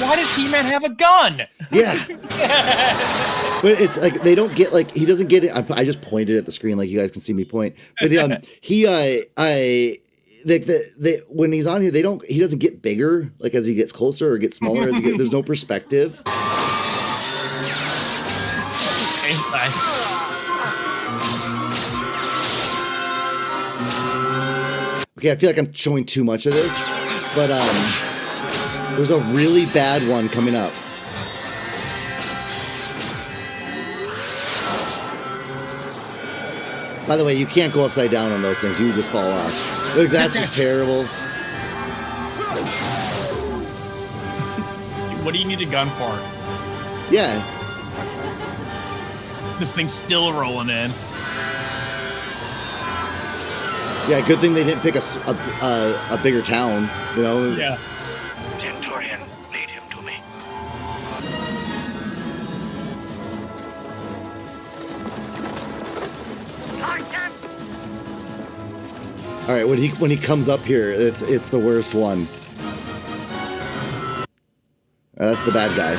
S2: Why does He-Man have a gun?
S4: Yeah. But it's like they don't get like he doesn't get it. I just pointed at the screen like you guys can see me point. But he like when he's on here, he doesn't get bigger like as he gets closer or gets smaller there's no perspective. Okay, I feel like I'm showing too much of this, but there's a really bad one coming up. By the way, you can't go upside down on those things. You just fall off. Like, that's just terrible.
S2: What do you need a gun for?
S4: Yeah.
S2: This thing's still rolling in.
S4: Yeah, good thing they didn't pick a bigger town, you know?
S2: Yeah.
S5: Centurion, lead him to me.
S4: All right, when he comes up here, it's the worst one. That's the bad guy.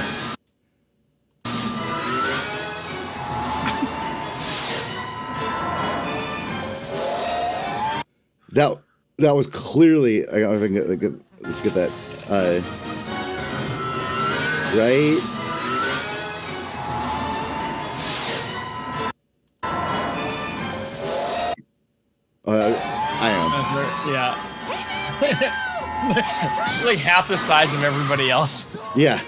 S4: That was clearly. I don't know if I can get, let's get that right. I am.
S2: Yeah. Like half the size of everybody else.
S4: Yeah.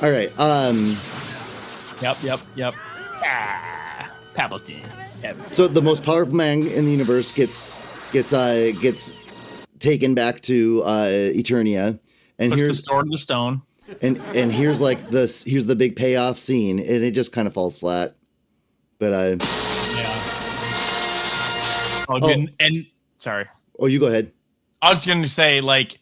S4: All right.
S2: Yep. Palpatine.
S4: So the most powerful man in the universe gets taken back to Eternia, and
S2: puts
S4: here's
S2: the sword in the stone.
S4: And here's here's the big payoff scene, and it just kind of falls flat. But
S2: yeah. Oh, and sorry.
S4: Oh, you go ahead.
S2: I was going to say like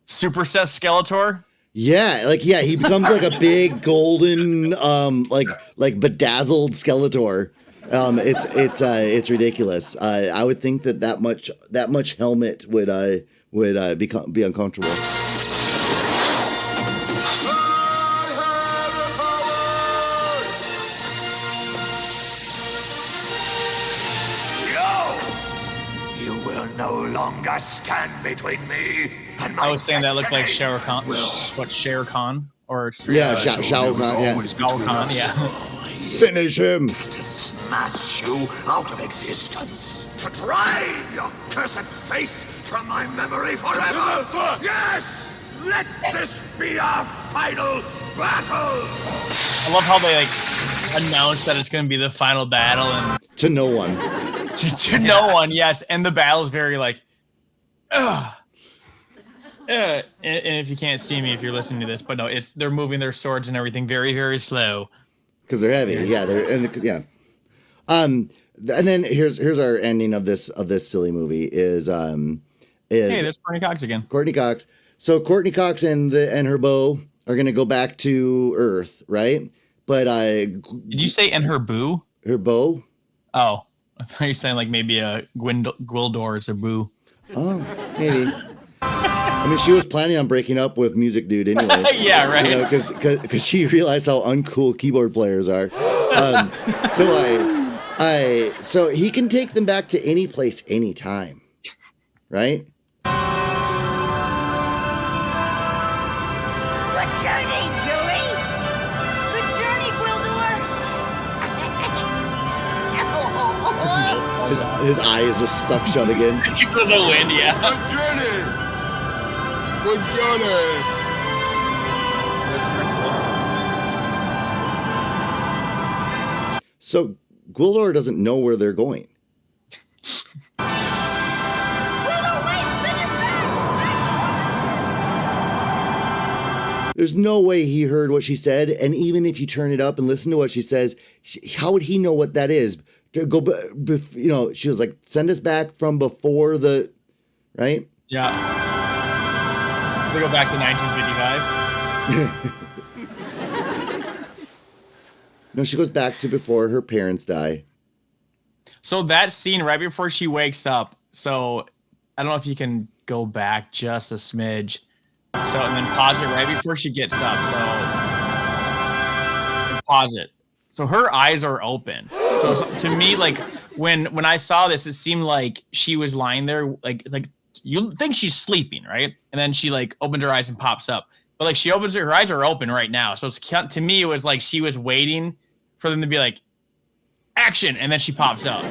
S2: Super Skeletor.
S4: Yeah, he becomes like a big golden, like bedazzled Skeletor. It's ridiculous. I would think that much helmet would be uncomfortable.
S5: You will no longer stand between me and my
S2: I was saying that looked like
S5: destiny.
S2: Shere Khan. What, Shere Khan? Or
S4: Shao Kahn, yeah.
S2: Shao Kahn, yeah.
S4: Finish him.
S5: To smash you out of existence. To drive your cursed face from my memory forever. Yes! Let this be our final battle!
S2: I love how they announce that it's going to be the final battle and
S4: to no one.
S2: to no one, yes. And the battle is very and if you can't see me if you're listening to this, but no, they're moving their swords and everything very, very slow.
S4: Because they're heavy, yeah. And then here's our ending of this silly movie is
S2: hey, there's Courtney Cox again.
S4: Courtney Cox. So Courtney Cox and her beau are gonna go back to Earth, right? But
S2: did you say and her boo?
S4: Her beau?
S2: Oh, I thought you were saying like maybe a Gwildor is a boo.
S4: Oh, maybe. I mean, she was planning on breaking up with Music Dude anyway.
S2: Yeah, right.
S4: You know, because she realized how uncool keyboard players are. So he can take them back to any place, anytime, right?
S6: Good journey, Julie.
S9: Good journey, Gwildor.
S4: His eye is just stuck shut again.
S2: The wind, yeah.
S11: Good journey! Good journey!
S4: So Gwildor doesn't know where they're going.
S9: Gwildor, wait! Send us back!
S4: There's no way he heard what she said. And even if you turn it up and listen to what she says, how would he know what that is? To go, she was like, send us back from before the, right?
S2: Yeah. We go back to 1955.
S4: No, she goes back to before her parents die.
S2: So that scene right before she wakes up. So I don't know if you can go back just a smidge. So, and then pause it right before she gets up. So pause it. So her eyes are open. So to me, like when I saw this, it seemed like she was lying there, like you think she's sleeping, right? And then she like opens her eyes and pops up. But like she opens her eyes are open right now. So it's, to me, it was like she was waiting for them to be like, action, and then she pops up.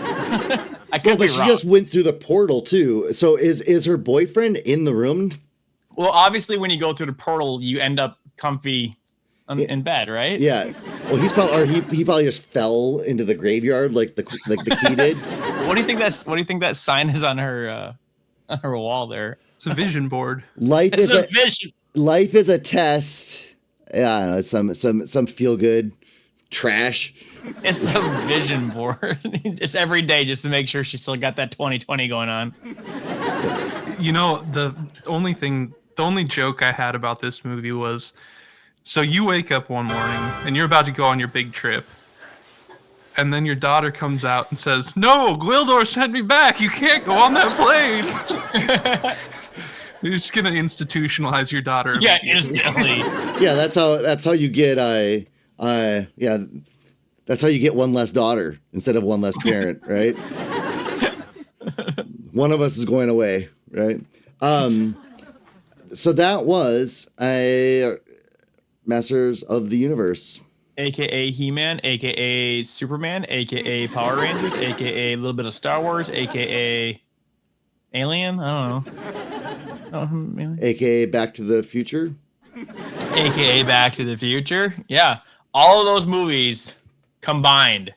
S2: I could be
S4: she
S2: wrong.
S4: just went through the portal too. So is her boyfriend in the room?
S2: Well, obviously, when you go through the portal, you end up comfy in bed, right?
S4: Yeah. Well, he probably just fell into the graveyard like the key did.
S2: What do you think that sign is on her wall there?
S3: It's a vision board.
S4: Life is a
S2: vision.
S4: Life is a test. Yeah, I don't know, some feel good trash.
S2: It's a vision board. It's every day just to make sure she's still got that 20/20 going on.
S3: You know, the only joke I had about this movie was, so you wake up one morning and you're about to go on your big trip, and then your daughter comes out and says, "No, Gwildor sent me back. You can't go on that plane." You're just gonna institutionalize your daughter.
S2: Yeah, instantly.
S4: Yeah, that's how you get that's how you get one less daughter instead of one less parent, right? One of us is going away, right? So that was a Masters of the Universe.
S2: AKA He-Man, AKA Superman, AKA Power Rangers, AKA a little bit of Star Wars, AKA Alien, I don't know.
S4: AKA Back to the Future.
S2: AKA Back to the Future. Yeah. All of those movies combined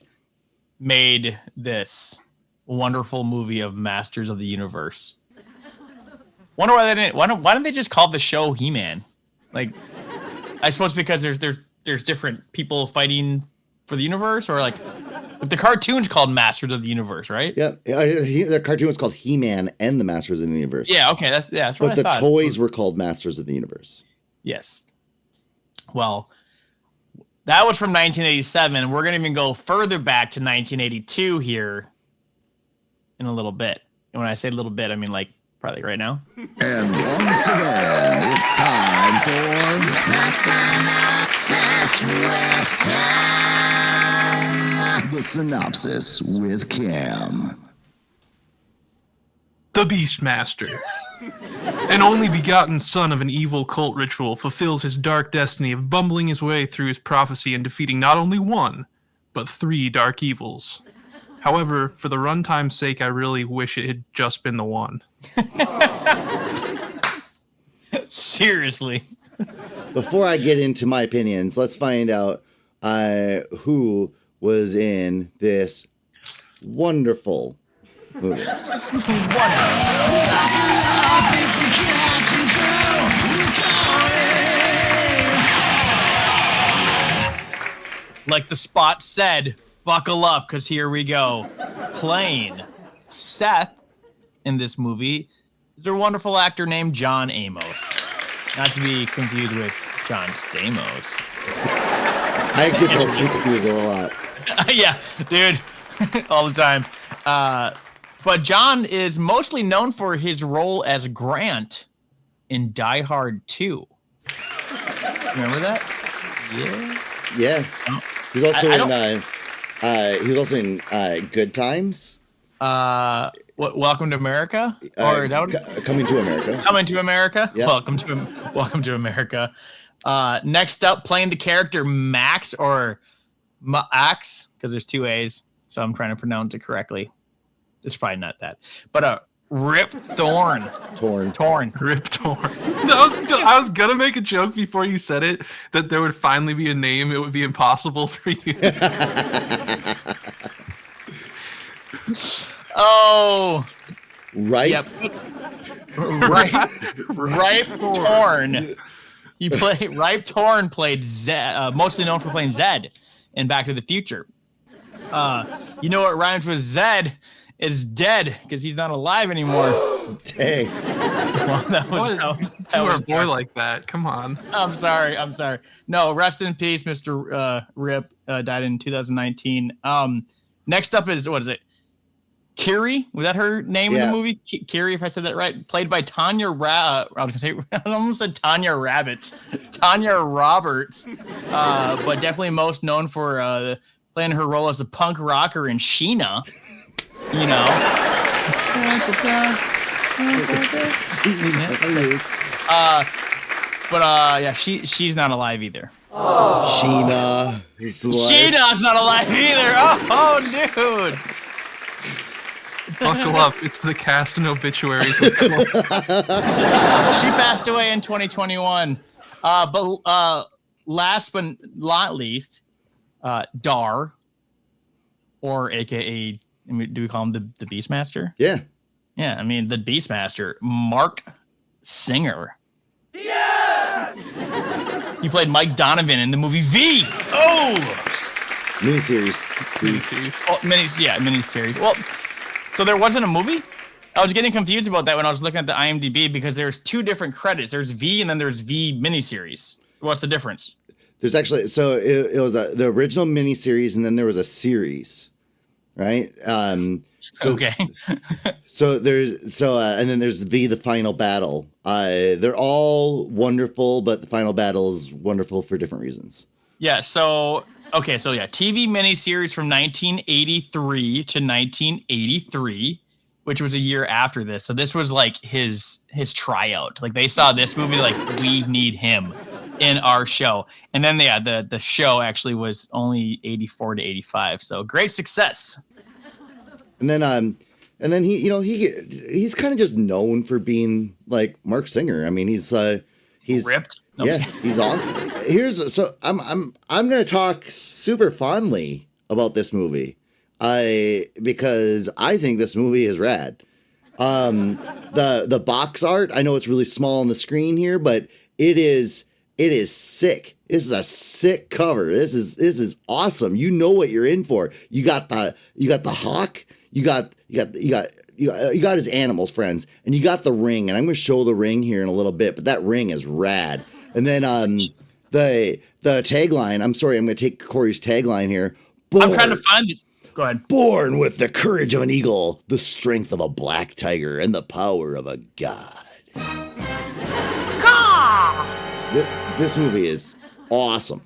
S2: made this wonderful movie of Masters of the Universe. Wonder why they didn't. Why don't they just call the show He-Man? Like, I suppose because there's different people fighting for the universe, or like the cartoon's called Masters of the Universe, right?
S4: Yeah, the cartoon was called He-Man and the Masters of the Universe.
S2: Yeah, okay, that's what
S4: but
S2: I thought.
S4: The toys were called Masters of the Universe.
S2: Yes. Well, that was from 1987. We're gonna even go further back to 1982 here in a little bit. And when I say a little bit, I mean like probably right now.
S1: And once again, it's time for the synopsis with Cam.
S3: The Beastmaster, an only begotten son of an evil cult ritual, fulfills his dark destiny of bumbling his way through his prophecy and defeating not only one, but 3 dark evils. However, for the runtime's sake, I really wish it had just been the one.
S2: Seriously.
S4: Before I get into my opinions, let's find out who was in this wonderful movie.
S2: Like the spot said, buckle up, because here we go. Playing Seth in this movie is a wonderful actor named John Amos. Not to be confused with John Stamos.
S4: I get those two confused a lot.
S2: Yeah, dude, all the time. But John is mostly known for his role as Grant in Die Hard 2. Remember that?
S4: Yeah.
S2: Oh.
S4: He's also in Good Times.
S2: Welcome to America? Or
S4: Coming to America.
S2: Coming to America?
S4: Yeah.
S2: Welcome to America. Next up, playing the character Max or Max, because there's 2 A's, so I'm trying to pronounce it correctly. It's probably not that. But Rip Torn.
S3: Rip Torn. I was gonna make a joke before you said it that there would finally be a name. It would be impossible for you.
S2: Oh.
S4: Right.
S2: Yep. Right. Torn. Rip Torn played Zed, mostly known for playing Zed in Back to the Future. You know what rhymes with Zed is dead because he's not alive anymore.
S4: Dang.
S2: Well, that was
S3: a boy like that. Come on.
S2: I'm sorry. No, rest in peace, Mr. Rip. Died in 2019. Next up is, what is it? Kiri? Was that her name in the movie? Kiri, if I said that right. Played by I was gonna say, I almost said Tanya Rabbits. Tanya Roberts. But definitely most known for playing her role as a punk rocker in Sheena. You know. Yeah, she's not alive either.
S4: Sheena is alive.
S2: Sheena's not alive either. Oh, dude.
S3: Buckle up. It's the cast and obituaries.
S2: She passed away in 2021. But last but not least, Dar, or AKA, do we call him the Beastmaster?
S4: Yeah.
S2: Yeah, I mean, the Beastmaster, Mark Singer. Yes! He played Mike Donovan in the movie V. Oh!
S4: Miniseries.
S2: Well, miniseries. Well, so there wasn't a movie? I was getting confused about that when I was looking at the IMDb because there's two different credits. There's V and then there's V miniseries. What's the difference?
S4: There's actually, so it was the original miniseries and then there was a series, right?
S2: Okay.
S4: And then there's V, the final battle. They're all wonderful, but the final battle is wonderful for different reasons.
S2: Yeah. So TV miniseries from 1983 to 1983, which was a year after this. So this was like his tryout. Like they saw this movie, like we need him in our show. And then the show actually was only 84 to 85. So great success.
S4: And then he's kind of just known for being like Mark Singer. I mean, he's
S2: ripped.
S4: He's awesome. I'm going to talk super fondly about this movie. Because I think this movie is rad. The box art, I know it's really small on the screen here, but it is sick. This is a sick cover. This is awesome. You know what you're in for. You got the hawk. You got his animals, friends, and you got the ring. And I'm going to show the ring here in a little bit, but that ring is rad. And then the tagline. I'm sorry, I'm going to take Corey's tagline here.
S2: I'm trying to find it. Go ahead.
S4: Born with the courage of an eagle, the strength of a black tiger, and the power of a god. This movie is awesome.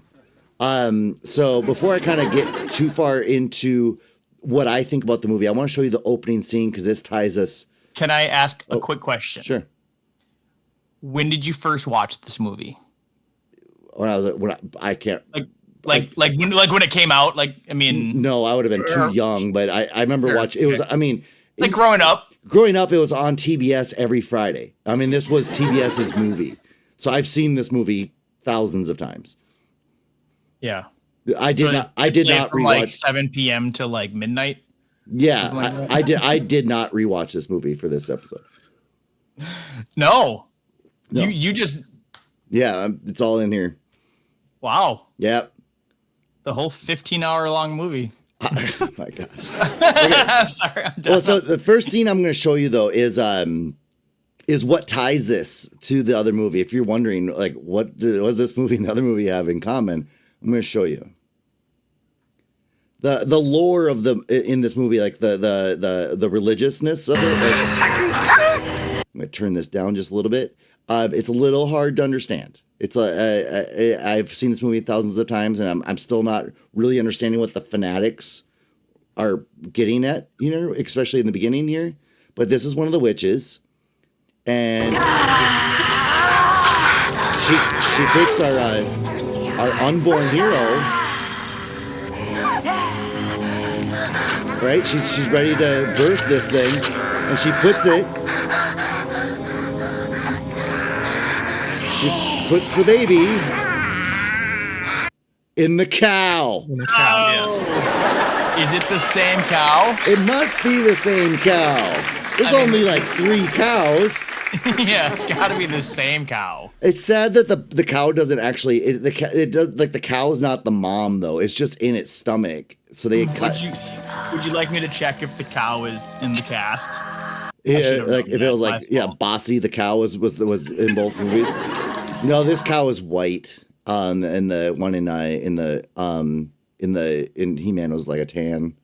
S4: So before I kind of get too far into what I think about the movie, I want to show you the opening scene because this ties us.
S2: Can I ask a quick question?
S4: Sure.
S2: When did you first watch this movie?
S4: I can't.
S2: Like when it came out,
S4: no, I would have been too young, but I remember watching. It was,
S2: growing up.
S4: Growing up, it was on TBS every Friday. I mean, this was TBS's movie, so I've seen this movie thousands of times.
S2: Yeah,
S4: I did not
S2: from
S4: rewatch.
S2: Like 7 p.m. to like midnight.
S4: Yeah, I did not rewatch this movie for this episode.
S2: No. You just.
S4: Yeah, it's all in here.
S2: Wow.
S4: Yep.
S2: The whole 15-hour-long movie.
S4: Oh my gosh.
S2: Okay. I'm sorry. I'm done.
S4: Well, so the first scene I'm going to show you though is what ties this to the other movie. If you're wondering, like, what does this movie and the other movie have in common? I'm going to show you. The lore of in this movie, like the religiousness of it. I'm going to turn this down just a little bit. It's a little hard to understand. It's I've seen this movie thousands of times, and I'm still not really understanding what the fanatics are getting at, especially in the beginning here. But this is one of the witches, and she takes our unborn hero, right? She's ready to birth this thing, and she puts it. She puts the baby in the cow.
S2: Yes. Is it the same cow?
S4: It must be the same cow. There's only like 3 cows.
S2: Yeah, it's got to be the same cow.
S4: It's sad that the cow doesn't actually. It does like the cow is not the mom though. It's just in its stomach. So they cut.
S2: Would you like me to check if the cow is in the cast?
S4: Yeah, like if it was like Bossy the cow was in both movies. No, this cow is white. And the one in He-Man was like a tan.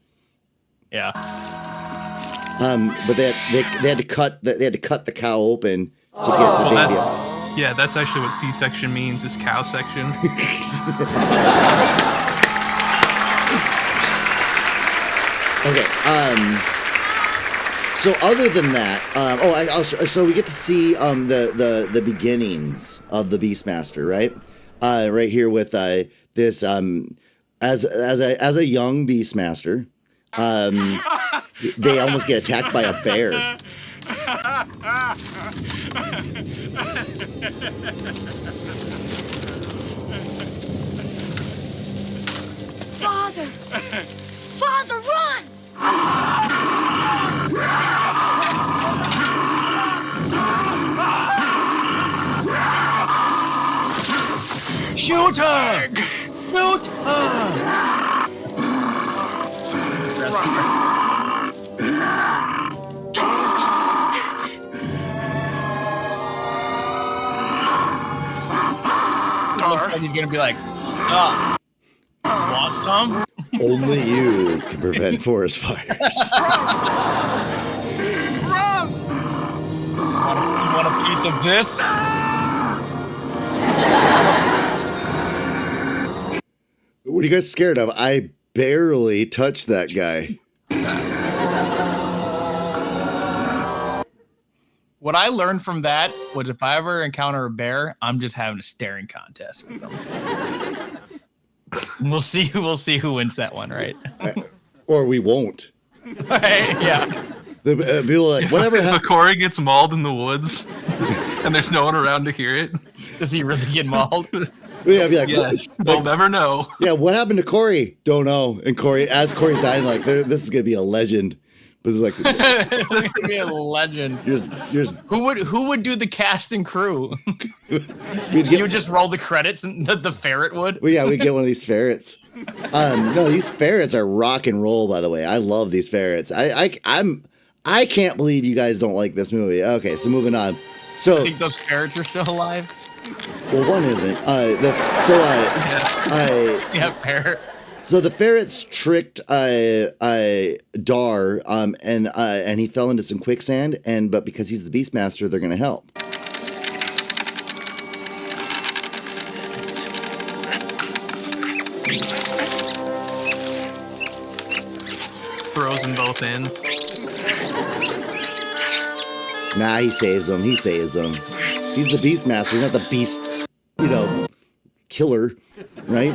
S2: Yeah.
S4: But they had to cut the cow open to get the baby out.
S3: Yeah, that's actually what C-section means, is cow section.
S4: Okay. So other than that, so we get to see the beginnings of the Beastmaster, right? Right here with this as a young Beastmaster, they almost get attacked by a bear.
S9: Father, run!
S2: Shoot her! Shoot her! Looks like he's gonna be like, sup? Want some?
S4: Only you can prevent forest fires.
S2: You want a piece of this?
S4: What are you guys scared of? I barely touched that guy.
S2: What I learned from that was if I ever encounter a bear, I'm just having a staring contest with them. We'll see who wins that one, right?
S4: Or we won't.
S2: Right, yeah.
S4: The people are like, whatever.
S3: If a Corey gets mauled in the woods and there's no one around to hear it,
S2: does he really get mauled?
S4: Yeah, I'd be like,
S3: yes, we'll never know.
S4: Yeah, what happened to Corey? Don't know. And as Corey's dying, like, this is gonna be a legend. But it's like,
S2: it's gonna be a legend. Who would do the cast and crew? You would just roll the credits, and the ferret would.
S4: Well, yeah, we get one of these ferrets. No, these ferrets are rock and roll. By the way, I love these ferrets. I can't believe you guys don't like this movie. Okay, so moving on. So
S2: I think those ferrets are still alive.
S4: Well, one isn't.
S2: Yeah, ferret.
S4: So the ferrets tricked Dar, and he fell into some quicksand. But because he's the Beastmaster, they're gonna help.
S3: Throws them both in.
S4: Nah, he saves them. He's the Beastmaster. He's not the Beast, killer, right?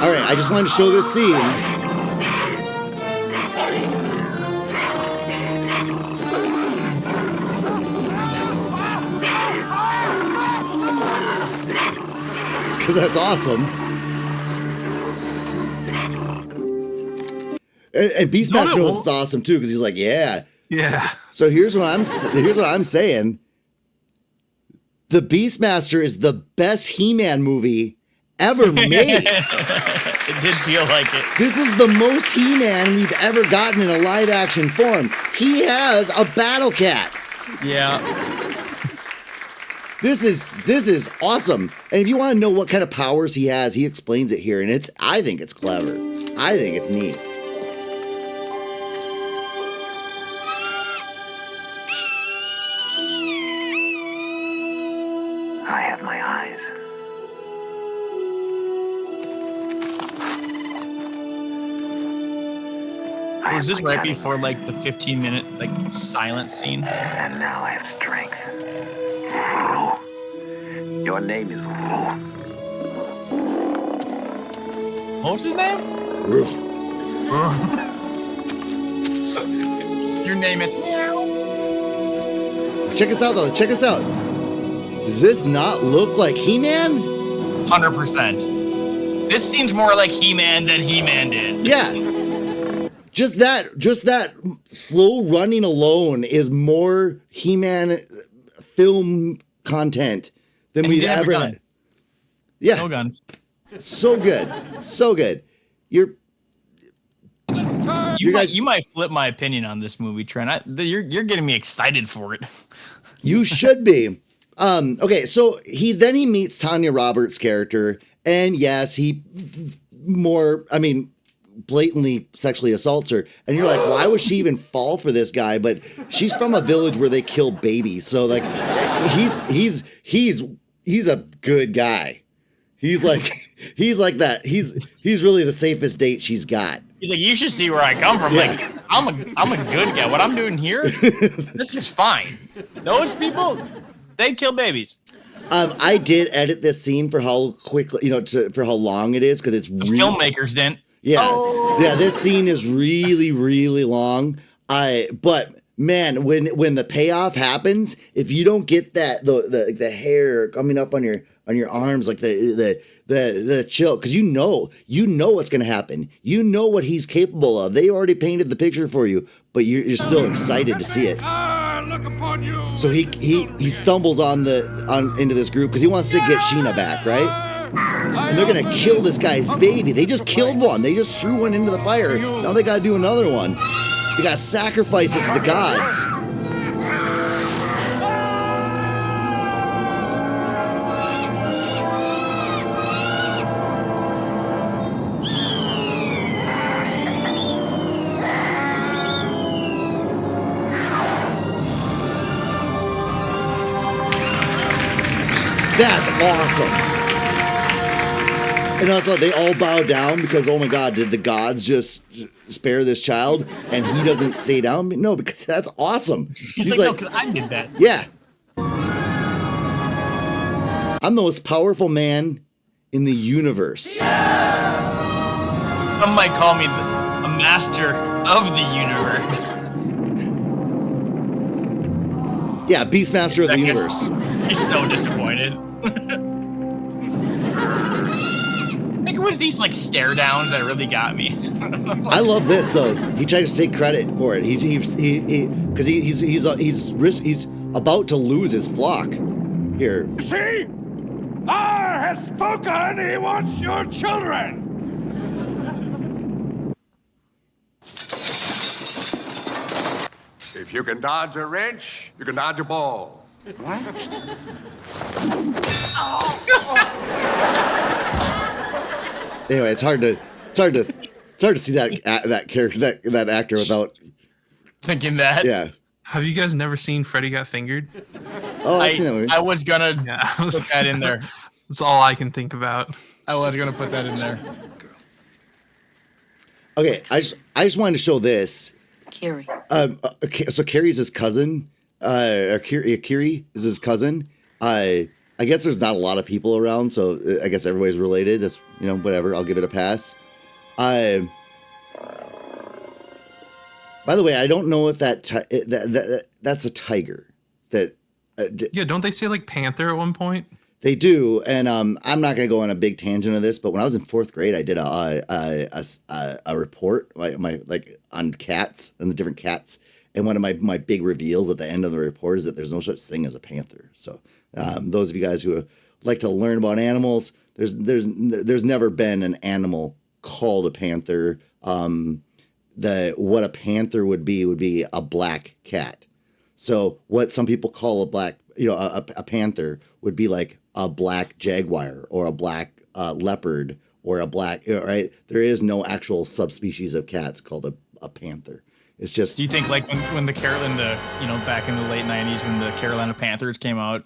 S4: All right, I just wanted to show this scene. Because that's awesome. And Beastmaster was awesome too, because he's like, yeah. So here's what I'm saying. The Beastmaster is the best He-Man movie ever made.
S2: It did feel like it.
S4: This is the most He-Man we've ever gotten in a live action form. He has a battle cat.
S2: Yeah.
S4: This is awesome. And if you want to know what kind of powers he has, he explains it here, and I think it's clever. I think it's neat.
S12: I have my eyes.
S2: Was this right before like the 15-minute like silent scene?
S12: And now I have strength. Your name is Ru.
S2: What was his name?
S4: Ru.
S2: Your name is Meow.
S4: Check this out, though. Check this out. Does this not look like He-Man?
S2: 100%. This seems more like He-Man than He-Man did.
S4: Yeah. Just that slow running alone is more He-Man film content than
S2: And he
S4: we've
S2: didn't have a
S4: ever
S2: gun.
S4: had. Yeah,
S2: No guns.
S4: so good, so good. You
S2: might flip my opinion on this movie, Trent. You're getting me excited for it.
S4: You should be. Okay, so he meets Tanya Roberts' character, and yes, he blatantly sexually assaults her, and you're like, why would she even fall for this guy? But she's from a village where they kill babies, so like, he's a good guy. He's like that. He's really the safest date she's got.
S2: He's like, you should see where I come from.
S4: Yeah.
S2: Like, I'm a good guy. What I'm doing here, this is fine. Those people, they kill babies.
S4: I did edit this scene for how quickly, for how long it is, because it's
S2: filmmakers didn't.
S4: Yeah,
S2: Oh.
S4: yeah. This scene is really, really long. But man, when the payoff happens, if you don't get that the hair coming up on your arms, like the chill, because you know what's gonna happen. You know what he's capable of. They already painted the picture for you, but you're still excited to see it.
S11: Look upon you.
S4: So he stumbles into this group because he wants to get Sheena back, right? And they're gonna kill this guy's baby. They just killed one. They just threw one into the fire. Now they gotta do another one. They gotta sacrifice it to the gods. That's awesome. And also, they all bow down because, oh my God, did the gods just spare this child? And he doesn't stay down? No, because that's awesome.
S2: He's like, no, because I did that.
S4: Yeah. I'm the most powerful man in the universe.
S2: Some might call me a master of the universe.
S4: Yeah, Beastmaster of the universe.
S2: He's so disappointed. I think it was these like stare downs that really got me.
S4: I love this though. He tries to take credit for it. Because he's about to lose his flock. Here.
S11: See? I have spoken. He wants your children.
S13: If you can dodge a wrench, you can dodge a ball.
S10: What?
S4: Anyway, it's hard to see that character, that actor without
S2: thinking that.
S4: Yeah.
S3: Have you guys never seen Freddy Got Fingered?
S4: Oh, I've seen that movie.
S2: I was gonna put that in there.
S3: That's all I can think about.
S2: I was gonna put that in there.
S4: Okay, I just wanted to show this.
S7: Kiri.
S4: So Carrie's his cousin. Or Kiri is his cousin. I guess there's not a lot of people around, so I guess everybody's related. It's, whatever. I'll give it a pass. By the way, I don't know if that's a tiger.
S3: Yeah, don't they say like panther at one point?
S4: They do, and I'm not gonna go on a big tangent of this, but when I was in 4th grade, I did a report on cats and the different cats. And one of my big reveals at the end of the report is that there's no such thing as a panther. So those of you guys who like to learn about animals, there's never been an animal called a panther. What a panther would be a black cat. So what some people call a panther would be like a black jaguar or a black leopard or a black, right? There is no actual subspecies of cats called a panther. It's just.
S2: Do you think like when the back in the late 90s when the Carolina Panthers came out,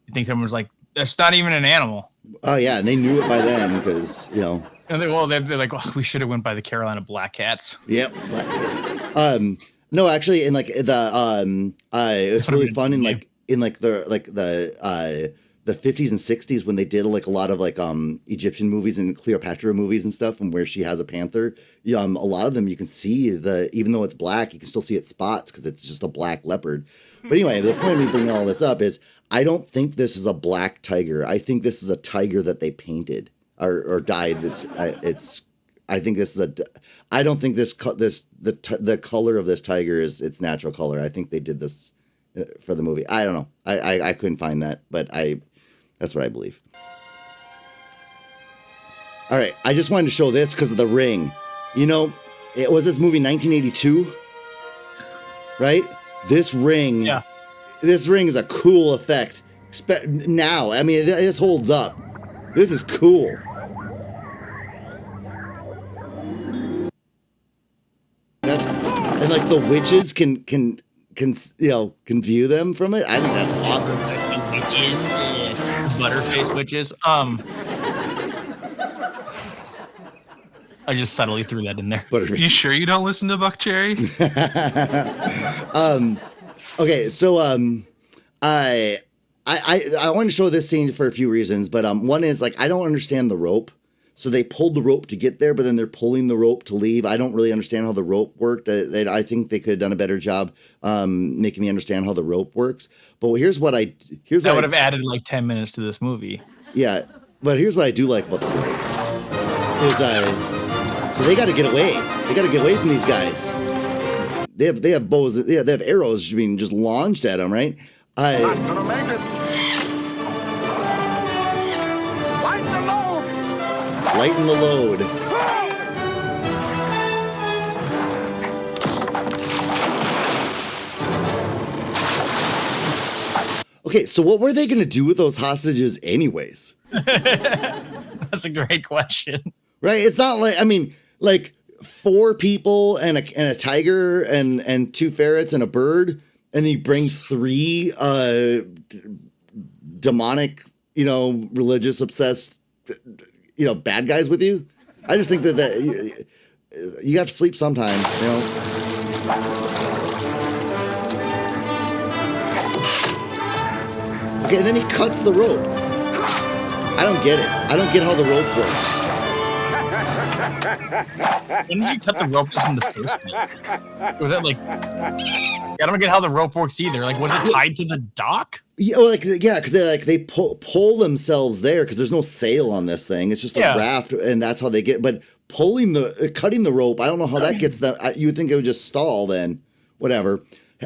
S2: you think someone was like, that's not even an animal?
S4: Oh yeah, and they knew it by then because
S2: And they're like, oh, we should have went by the Carolina Black Cats.
S4: Yep. Black Cats. No, actually, in like it's really fun in the 50s and 60s when they did like a lot of like Egyptian movies and Cleopatra movies and stuff, and where she has a panther. A lot of them you can see even though it's black, you can still see its spots because it's just a black leopard. But anyway, the point of me bringing all this up is I don't think this is a black tiger. I think this is a tiger that they painted or dyed. I think this is I don't think the color of this tiger is its natural color. I think they did this for the movie. I don't know. I couldn't find that, but that's what I believe. All right, I just wanted to show this because of the ring. You know, it was this movie 1982, right? This ring is a cool effect. Now, I mean, this holds up. This is cool. And like the witches can view them from it. I think that's awesome.
S2: Witches, butterface witches. I just subtly threw that in there.
S3: You sure you don't listen to Buck Cherry?
S4: Okay, so I want to show this scene for a few reasons, but one is like I don't understand the rope. So they pulled the rope to get there, but then they're pulling the rope to leave. I don't really understand how the rope worked. I think they could have done a better job making me understand how the rope works. But here's what I
S2: would have added like 10 minutes to this movie.
S4: Yeah, but here's what I do like about this movie is so they got to get away. They got to get away from these guys. They have bows. Yeah, they have arrows being just launched at them, right?
S11: Not gonna make it.
S4: Lighten the load. Okay, so what were they going to do with those hostages anyways?
S2: That's a great question.
S4: Right? It's not like, I mean, like 4 people and a tiger and 2 ferrets and a bird, and then you bring 3 demonic, religious obsessed bad guys with you. I just think that you have to sleep sometime, Okay, and then he cuts the rope. I don't get it. I don't get how the rope works.
S2: When did you cut the rope just in the first place? Was that like... I don't get how the rope works either. Like, was it tied to the dock?
S4: Yeah, well, because they pull themselves there because there's no sail on this thing. It's just a raft, and that's how they get. But cutting the rope, I don't know how that gets them. You would think it would just stall then. Whatever.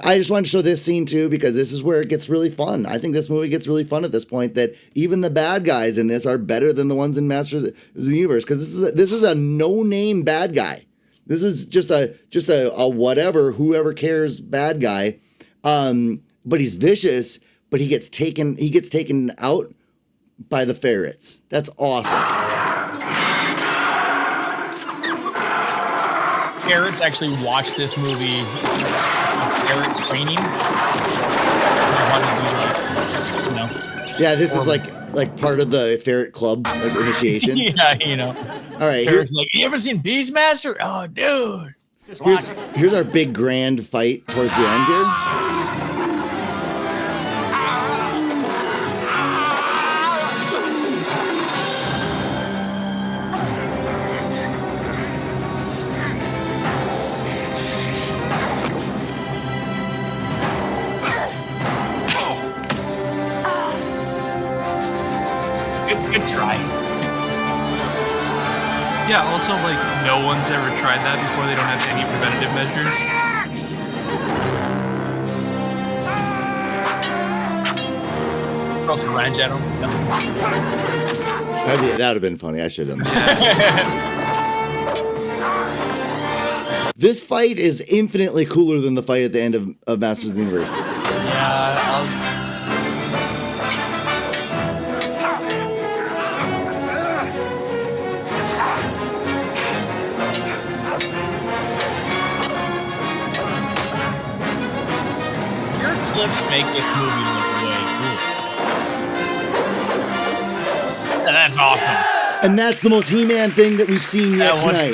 S4: I just wanted to show this scene too because this is where it gets really fun. I think this movie gets really fun at this point. That even the bad guys in this are better than the ones in Masters of the Universe because this is a no-name bad guy. This is just a whatever, whoever cares bad guy. But he's vicious, but he gets taken out by the ferrets. That's awesome.
S2: Ferrets actually watched this movie, ferret training.
S4: Yeah, this is like part of the ferret club initiation.
S2: Yeah,
S4: All right.
S2: Ferret's like, you ever seen Beastmaster? Oh, dude.
S4: Here's our big grand fight towards the end here.
S2: Good try.
S3: Yeah, also, like, no one's ever tried that before. They don't have any preventative measures.
S2: Throws a wrench at him. No.
S4: That would have been funny. I should have. This fight is infinitely cooler than the fight at the end of Masters of the Universe.
S2: Yeah, clips make this movie look way cool. And that's awesome.
S4: And that's the most He-Man thing that we've seen yet tonight.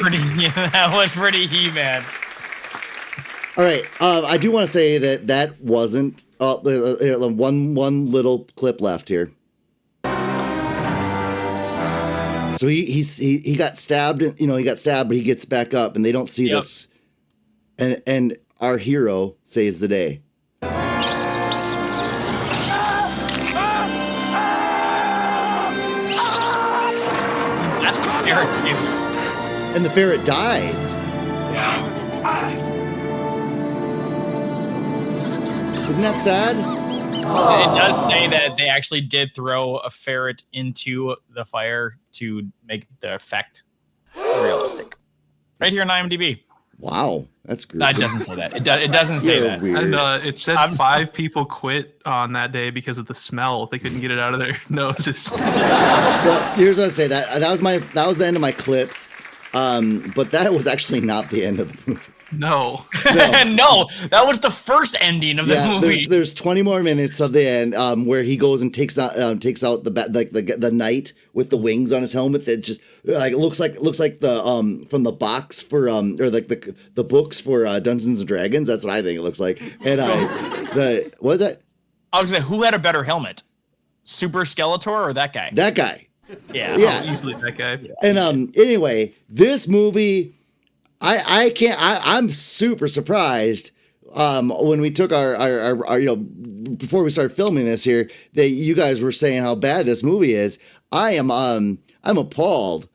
S2: That was pretty He-Man.
S4: All right, I do want to say that wasn't one little clip left here. So he got stabbed, he got stabbed, but he gets back up, and they don't see this. And our hero saves the day. And the ferret died. Isn't that sad?
S2: It does say that they actually did throw a ferret into the fire to make the effect realistic. Right here on IMDb.
S4: Wow, that's gruesome.
S2: No, it doesn't say that. It doesn't say that.
S3: Weird. And it said 5 people quit on that day because of the smell. They couldn't get it out of their noses.
S4: Well, here's what I say. That was the end of my clips. But that was actually not the end of the movie.
S3: No.
S2: No, that was the first ending of the movie.
S4: There's 20 more minutes of the end where he goes and takes out the knight with the wings on his helmet that just looks like the from the box for or like the books for Dungeons and Dragons. That's what I think it looks like. And what is that?
S2: I was gonna say, who had a better helmet, Super Skeletor or that guy?
S4: That guy.
S2: Yeah.
S3: Oh, easily that guy.
S4: And anyway, this movie. I'm super surprised when we took our before we started filming this here that you guys were saying how bad this movie is. I'm appalled.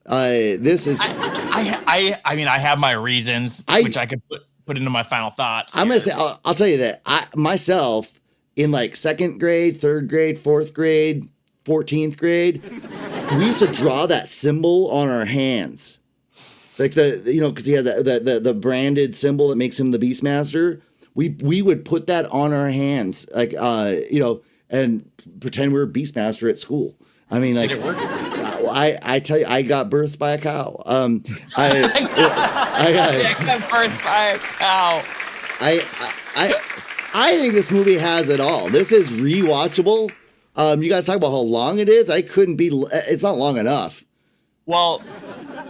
S4: This is
S2: I mean I have my reasons which I could put into my final thoughts.
S4: I'm gonna say I'll tell you that myself in like 2nd grade, 3rd grade, 4th grade, 14th grade, we used to draw that symbol on our hands. Like because he had the branded symbol that makes him the Beastmaster. We would put that on our hands, like and pretend we were Beastmaster at school. I mean, like, I tell you, I got birthed by a cow. I
S2: got birthed by a cow.
S4: I think this movie has it all. This is rewatchable. You guys talk about how long it is. It's not long enough.
S2: Well.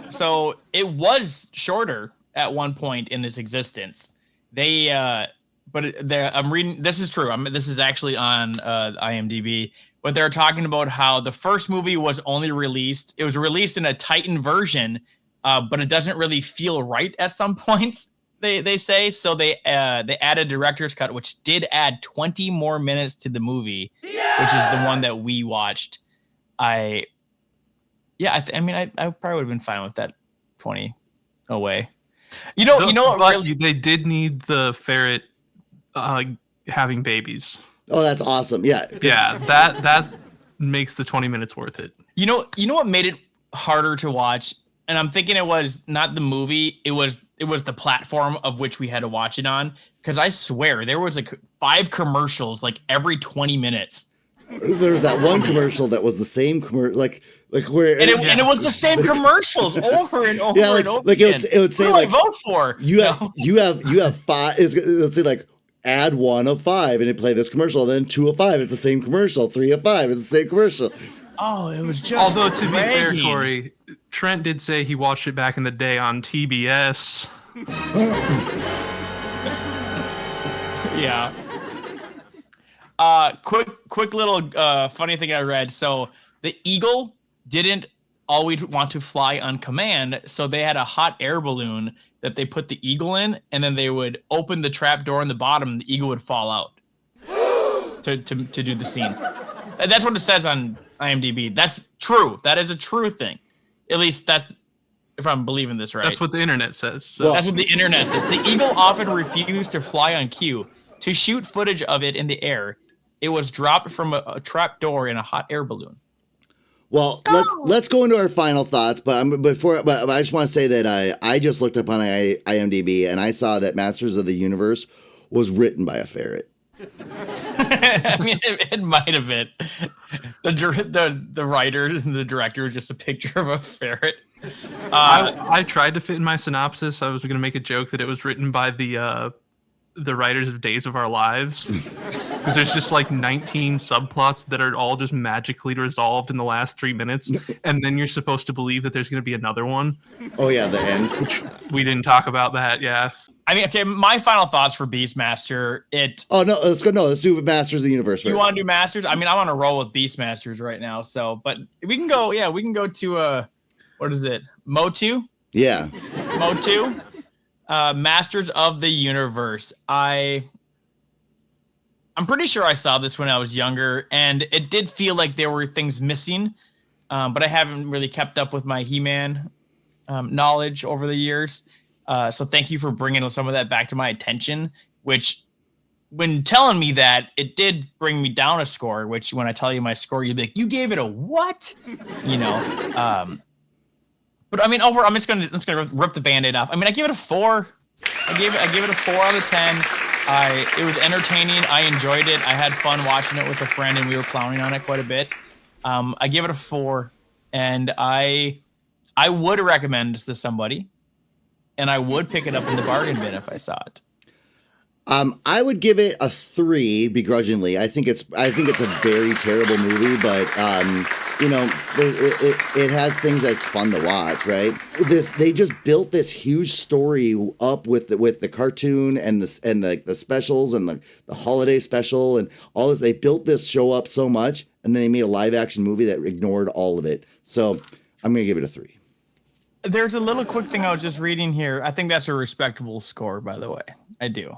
S2: So it was shorter at one point in its existence. I'm reading. This is true. This is actually on IMDb. But they're talking about how the first movie was only released. It was released in a Titan version, but it doesn't really feel right at some points. They say so. They added director's cut, which did add 20 more minutes to the movie, which is the one that we watched. I probably would have been fine with that 20 away. You know what? Really,
S3: they did need the ferret having babies.
S4: Oh, that's awesome! Yeah,
S3: that makes the 20 minutes worth it.
S2: You know what made it harder to watch, and I'm thinking it was not the movie. It was the platform of which we had to watch it on. Because I swear there was like 5 commercials like every 20 minutes.
S4: There was that one commercial that was the same commercial, like where
S2: and it was the same commercials over and over and over.
S4: Like
S2: again.
S4: it would say
S2: Who
S4: like
S2: do I vote for.
S4: You have 5. Let's say like add 1 of 5 and it play this commercial. Then 2 of 5, it's the same commercial. 3 of 5, it's the same commercial.
S2: Oh, it was just.
S3: Although to be fair, Corey, Trent did say he watched it back in the day on TBS.
S2: Yeah. Quick little funny thing I read. So the eagle didn't always want to fly on command, so they had a hot air balloon that they put the eagle in, and then they would open the trap door in the bottom, and the eagle would fall out to do the scene. And that's what it says on IMDb. That's true. That is a true thing. At least that's if I'm believing this right.
S3: That's what the internet says. So.
S2: That's what the internet says. The eagle often refused to fly on cue. To shoot footage of it in the air, it was dropped from a trap door in a hot air balloon.
S4: Well, let's go into our final thoughts. But I just want to say that I just looked up on IMDb and I saw that Masters of the Universe was written by a ferret.
S2: I mean, it might have been. The writer and the director was just a picture of a ferret.
S3: I tried to fit in my synopsis. I was going to make a joke that it was written by the writers of Days of Our Lives, because there's just like 19 subplots that are all just magically resolved in the last 3 minutes, and then you're supposed to believe that there's going to be another one.
S4: Oh yeah, the end.
S3: Which we didn't talk about that. Yeah.
S2: I mean, okay. My final thoughts for Beastmaster.
S4: Let's go. No, let's do Masters of the Universe.
S2: You want to do Masters? I mean, I'm on a roll with Beastmasters right now. So, but we can go. Yeah, we can go to what is it? Motu.
S4: Yeah.
S2: Motu. Masters of the Universe. I'm pretty sure I saw this when I was younger, and it did feel like there were things missing, but I haven't really kept up with my He-Man knowledge over the years. So thank you for bringing some of that back to my attention, which when telling me that, it did bring me down a score, which when I tell you my score, you'd be like, you gave it a what? You know, but I mean, I'm just gonna rip the Band-Aid off. I mean, I give it a 4. I gave it a 4 out of 10. It was entertaining. I enjoyed it. I had fun watching it with a friend, and we were clowning on it quite a bit. I give it a 4, and I would recommend this to somebody, and I would pick it up in the bargain bin if I saw it.
S4: I would give it a 3 begrudgingly. I think it's a very terrible movie, but you know, it has things that's fun to watch, right? They just built this huge story up with the cartoon and the specials and the holiday special and all this. They built this show up so much, and then they made a live action movie that ignored all of it. So I'm gonna give it a 3.
S2: There's a little quick thing I was just reading here. I think that's a respectable score, by the way. I do.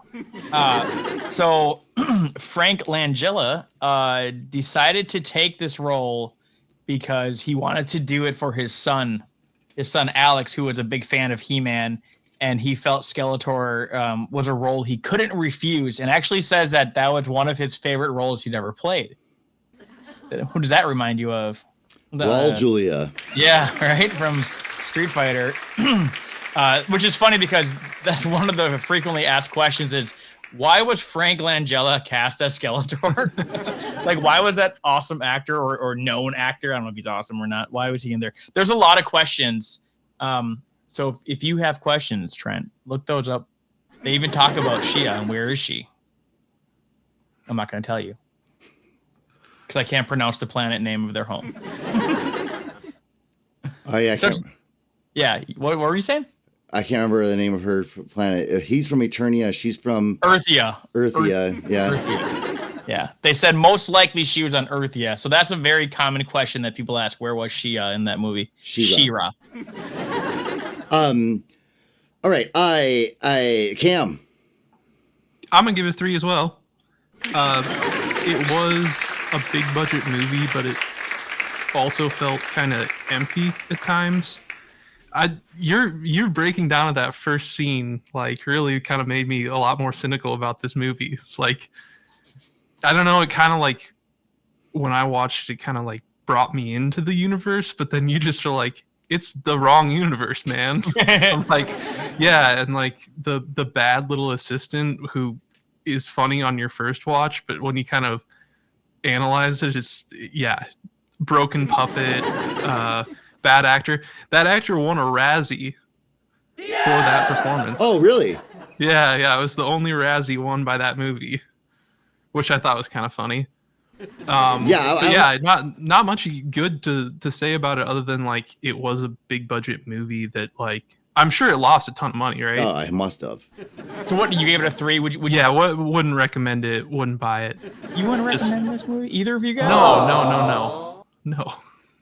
S2: So Frank Langella decided to take this role because he wanted to do it for his son Alex, who was a big fan of He-Man, and he felt Skeletor was a role he couldn't refuse, and actually says that was one of his favorite roles he'd ever played. Who does that remind you of?
S4: Raul Julia.
S2: Yeah, right? From Street Fighter. Which is funny because that's one of the frequently asked questions is, why was Frank Langella cast as Skeletor? Like, why was that awesome actor or known actor? I don't know if he's awesome or not. Why was he in there? There's a lot of questions. So if you have questions, Trent, look those up. They even talk about Shia and where is she? I'm not going to tell you because I can't pronounce the planet name of their home.
S4: Oh, yeah.
S2: Yeah. What were you saying?
S4: I can't remember the name of her planet. He's from Eternia. She's from
S2: Earthia.
S4: Yeah.
S2: Earthia. Yeah. They said most likely she was on Earthia. So that's a very common question that people ask. Where was Shia in that movie? She-Ra.
S4: All right. I Cam.
S3: I'm gonna give it a 3 as well. It was a big budget movie, but it also felt kind of empty at times. You're breaking down at that first scene, like, really kind of made me a lot more cynical about this movie. It's like, I don't know, it kind of like, when I watched it, kind of like brought me into the universe, but then you just are like, it's the wrong universe, man. I'm like, yeah, and like the bad little assistant who is funny on your first watch, but when you kind of analyze it, it's, yeah, broken puppet, bad actor. That actor won a Razzie for that performance.
S4: Oh, really?
S3: Yeah. It was the only Razzie won by that movie, which I thought was kind of funny. Not much good to say about it other than like it was a big budget movie that like I'm sure it lost a ton of money, right?
S4: Oh, I must have.
S2: So what, you gave it a 3? Would you?
S3: Wouldn't recommend it. Wouldn't buy it.
S2: You wouldn't recommend this movie? Either of you guys?
S3: No.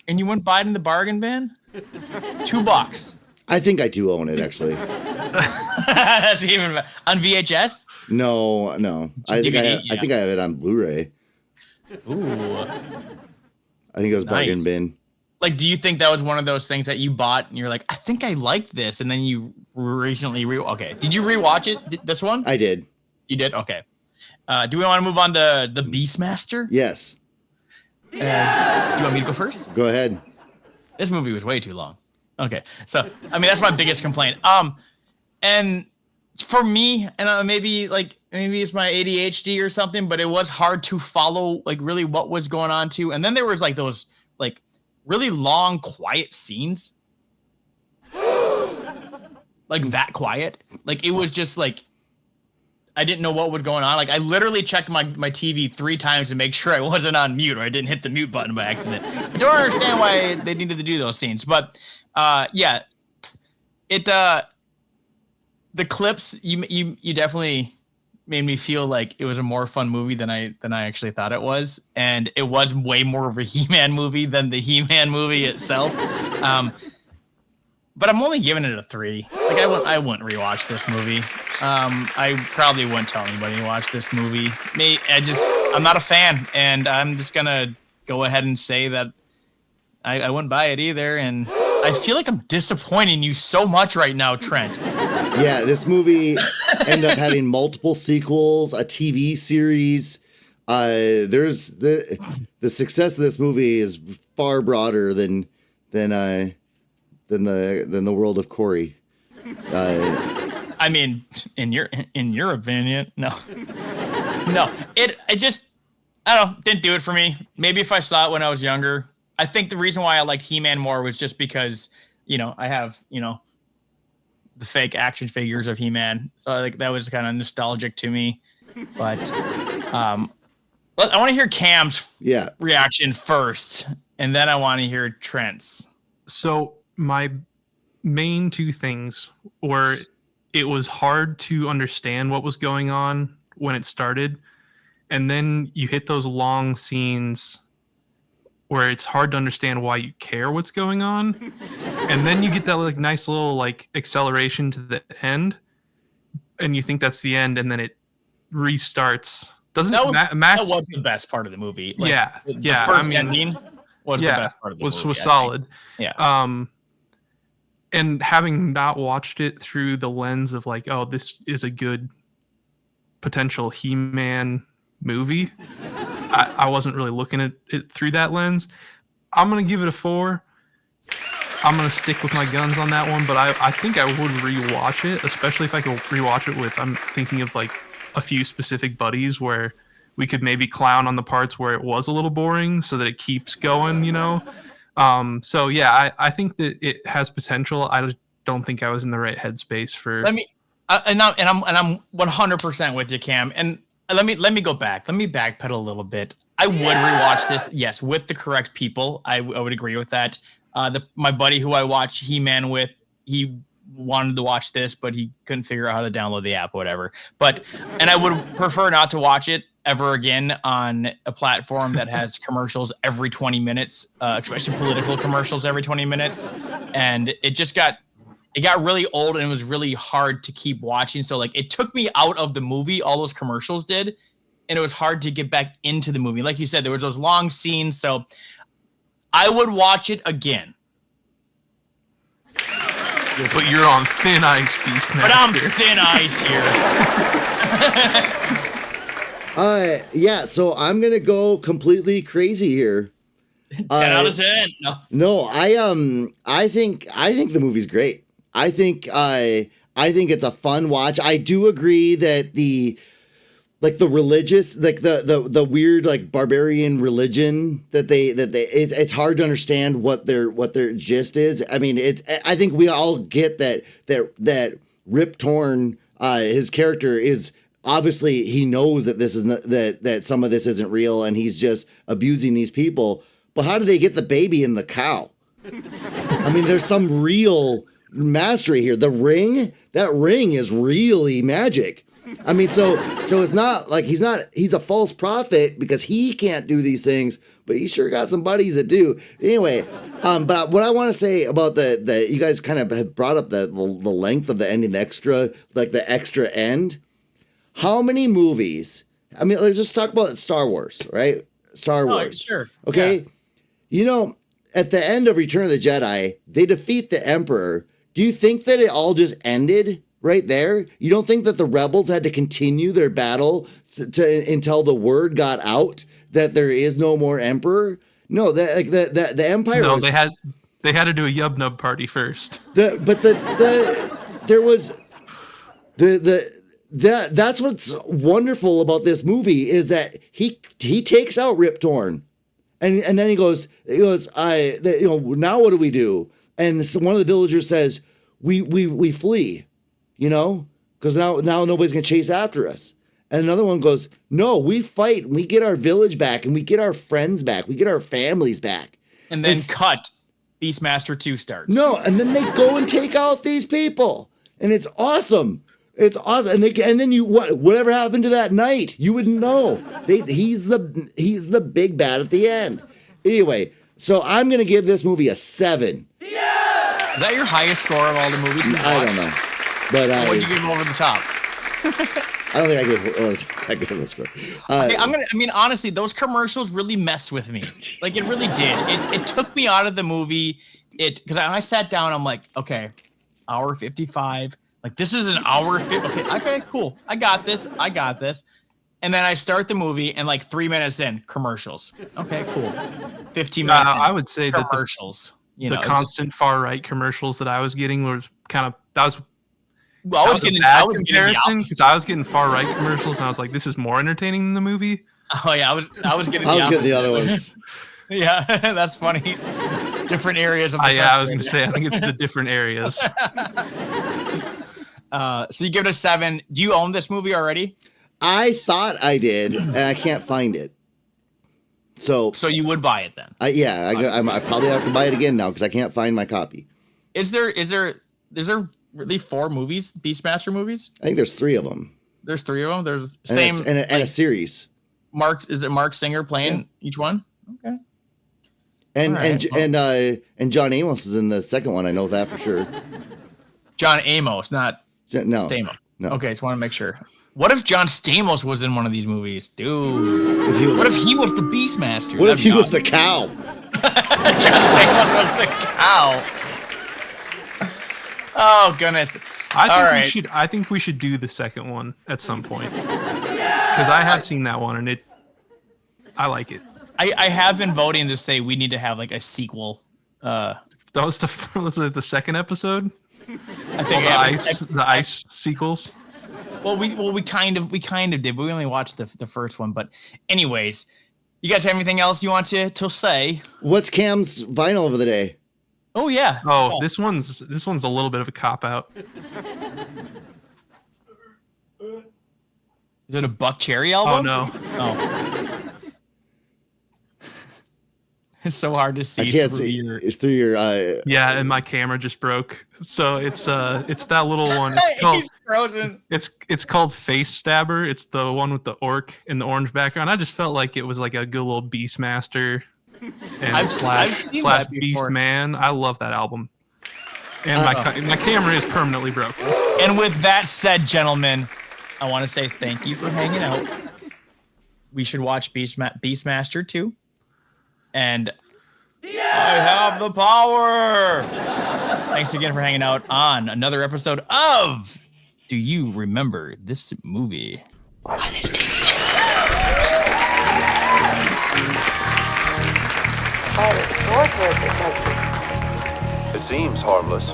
S2: And you wouldn't buy it in the bargain bin? $2.
S4: I think I do own it, actually.
S2: That's even on VHS?
S4: No. I think I have it on Blu-ray.
S2: Ooh.
S4: I think it was bargain bin.
S2: Like, do you think that was one of those things that you bought and you're like, I think I like this, and then you recently okay. Did you rewatch it? This one?
S4: I did.
S2: You did? Okay. Do we want to move on to the Beastmaster?
S4: Yes.
S2: Do you want me to go first?
S4: Go ahead.
S2: This movie was way too long. Okay, so I mean that's my biggest complaint. And for me, and maybe it's my ADHD or something, but it was hard to follow like really what was going on too. And then there was like those like really long, quiet scenes, like that quiet. Like it was just like I didn't know what was going on. Like I literally checked my TV 3 times to make sure I wasn't on mute or I didn't hit the mute button by accident. I don't understand why they needed to do those scenes, but yeah, it the clips you definitely made me feel like it was a more fun movie than I actually thought it was, and it was way more of a He-Man movie than the He-Man movie itself. But I'm only giving it a 3. Like I wouldn't rewatch this movie. I probably wouldn't tell anybody to watch this movie. I'm not a fan, and I'm just gonna go ahead and say that I wouldn't buy it either. And I feel like I'm disappointing you so much right now, Trent.
S4: Yeah, this movie, end up having multiple sequels, a TV series. There's the success of this movie is far broader than the world of Corey.
S2: I mean, in your opinion, no. It just, I don't know, didn't do it for me. Maybe if I saw it when I was younger. I think the reason why I liked He-Man more was just because, I have, the fake action figures of He-Man. So I think that was kind of nostalgic to me. But I want to hear Cam's reaction first, and then I want to hear Trent's.
S3: So my main two things were it was hard to understand what was going on when it started. And then you hit those long scenes where it's hard to understand why you care what's going on. And then you get that nice little acceleration to the end, and you think that's the end, and then it restarts. That
S2: was the best part of the movie.
S3: The
S2: first ending was the best part of the movie.
S3: Was solid.
S2: Yeah.
S3: And having not watched it through the lens of this is a good potential He-Man movie, I wasn't really looking at it through that lens. I'm going to give it a 4. I'm going to stick with my guns on that one, but I think I would rewatch it, especially if I could rewatch it with, I'm thinking of a few specific buddies where we could maybe clown on the parts where it was a little boring so that it keeps going, So yeah, I think that it has potential. I just don't think I was in the right headspace for.
S2: I'm 100% with you, Cam. And let me go back. Let me backpedal a little bit. I would rewatch this, yes, with the correct people. I would agree with that. My buddy who I watch He-Man with, he wanted to watch this, but he couldn't figure out how to download the app, whatever. And I would prefer not to watch it ever again on a platform that has commercials every 20 minutes, especially political commercials every 20 minutes. And it got really old, and it was really hard to keep watching. So it took me out of the movie, all those commercials did, and it was hard to get back into the movie. Like you said, there was those long scenes. So I would watch it again.
S3: But you're on thin ice, Beastmaster.
S2: But I'm thin ice here.
S4: Yeah, so I'm gonna go completely crazy here.
S2: 10 out of 10.
S4: No, I think the movie's great. I think it's a fun watch. I do agree that the religious, the weird rarbarian religion that it's hard to understand what their gist is. I mean, I think we all get that Rip Torn, his character is obviously, he knows that this is that some of this isn't real, and he's just abusing these people. But how did they get the baby in the cow? I mean, there's some real mastery here. That ring is really magic. I mean, so it's not like he's a false prophet because he can't do these things, but he sure got some buddies that do. Anyway, but what I want to say about the you guys kind of have brought up the length of the ending, the extra end. How many movies? I mean, let's just talk about Star Wars, right? Star Wars.
S2: Sure.
S4: Okay. Yeah. At the end of Return of the Jedi, they defeat the Emperor. Do you think that it all just ended right there? You don't think that the rebels had to continue their battle until the word got out that there is no more Emperor? No, the Empire.
S3: No, they had to do a Yub Nub party first.
S4: That's what's wonderful about this movie is that he takes out Rip Torn, and then he goes, now what do we do? And so one of the villagers says, we flee, because now nobody's gonna chase after us. And another one goes, no, we fight, and we get our village back, and we get our friends back, we get our families back.
S2: And then cut, Beastmaster 2 starts.
S4: No, and then they go and take out these people, and it's awesome. It's awesome, and then whatever happened to that knight, you wouldn't know. He's the big bad at the end. Anyway, so I'm gonna give this movie a 7.
S2: Yeah! Is that your highest score of all the movies you've watched?
S4: I don't know, but
S2: what'd you give over the top?
S4: I don't think I gave it a score.
S2: Okay, honestly, those commercials really mess with me. Like it really did. It took me out of the movie. Because I sat down, I'm like, okay, hour 55. Like, this is an hour. Okay, cool. I got this. And then I start the movie, and like 3 minutes in, commercials. Okay, cool. 15 minutes in,
S3: I would say that
S2: commercials.
S3: The constant far right commercials that I was getting was kind of
S2: I was getting
S3: because I was getting far right commercials, and I was like, this is more entertaining than the movie.
S2: Oh yeah, I was getting
S4: the other ones.
S2: Yeah, that's funny. Different areas of.
S3: I was gonna say, I think it's the different areas.
S2: So you give it a 7. Do you own this movie already?
S4: I thought I did, and I can't find it. So
S2: you would buy it then?
S4: I probably have to buy it again now because I can't find my copy.
S2: Is there really 4 movies, Beastmaster movies?
S4: I think there's 3 of them.
S2: There's 3 of them. There's
S4: and a series.
S2: Is it Mark Singer playing each one? Okay.
S4: And John Amos is in the second one. I know that for sure.
S2: John Amos, not
S4: Stamos. No.
S2: Okay, just want to make sure. What if John Stamos was in one of these movies, dude? What if he was the Beastmaster?
S4: What if he was the cow?
S2: John Stamos was the cow. Oh goodness!
S3: I think we should do the second one at some point because I have seen that one and I like it.
S2: I have been voting to say we need to have like a sequel.
S3: That was the second episode.
S2: I think
S3: the ice sequels.
S2: Well, we kind of did. But we only watched the first one. But anyways, you guys have anything else you want to say?
S4: What's Cam's vinyl of the day?
S2: Oh yeah.
S3: Oh, this one's a little bit of a cop out.
S2: Is it a Buck Cherry album?
S3: Oh no.
S2: Oh. It's so hard to see.
S4: I can't see. It's through your.
S3: Yeah, and my camera just broke. So it's that little one. It's called.
S2: He's frozen.
S3: It's called Face Stabber. It's the one with the orc in the orange background. I just felt like it was like a good little Beastmaster and slash Beast Man. I love that album. And my camera is permanently broken.
S2: And with that said, gentlemen, I want to say thank you for hanging out. We should watch Beastmaster 2. And I have the power. Thanks again for hanging out on another episode of Do You Remember This Movie?
S7: On this TV show. Oh, the sorceress is ugly.
S8: It seems harmless.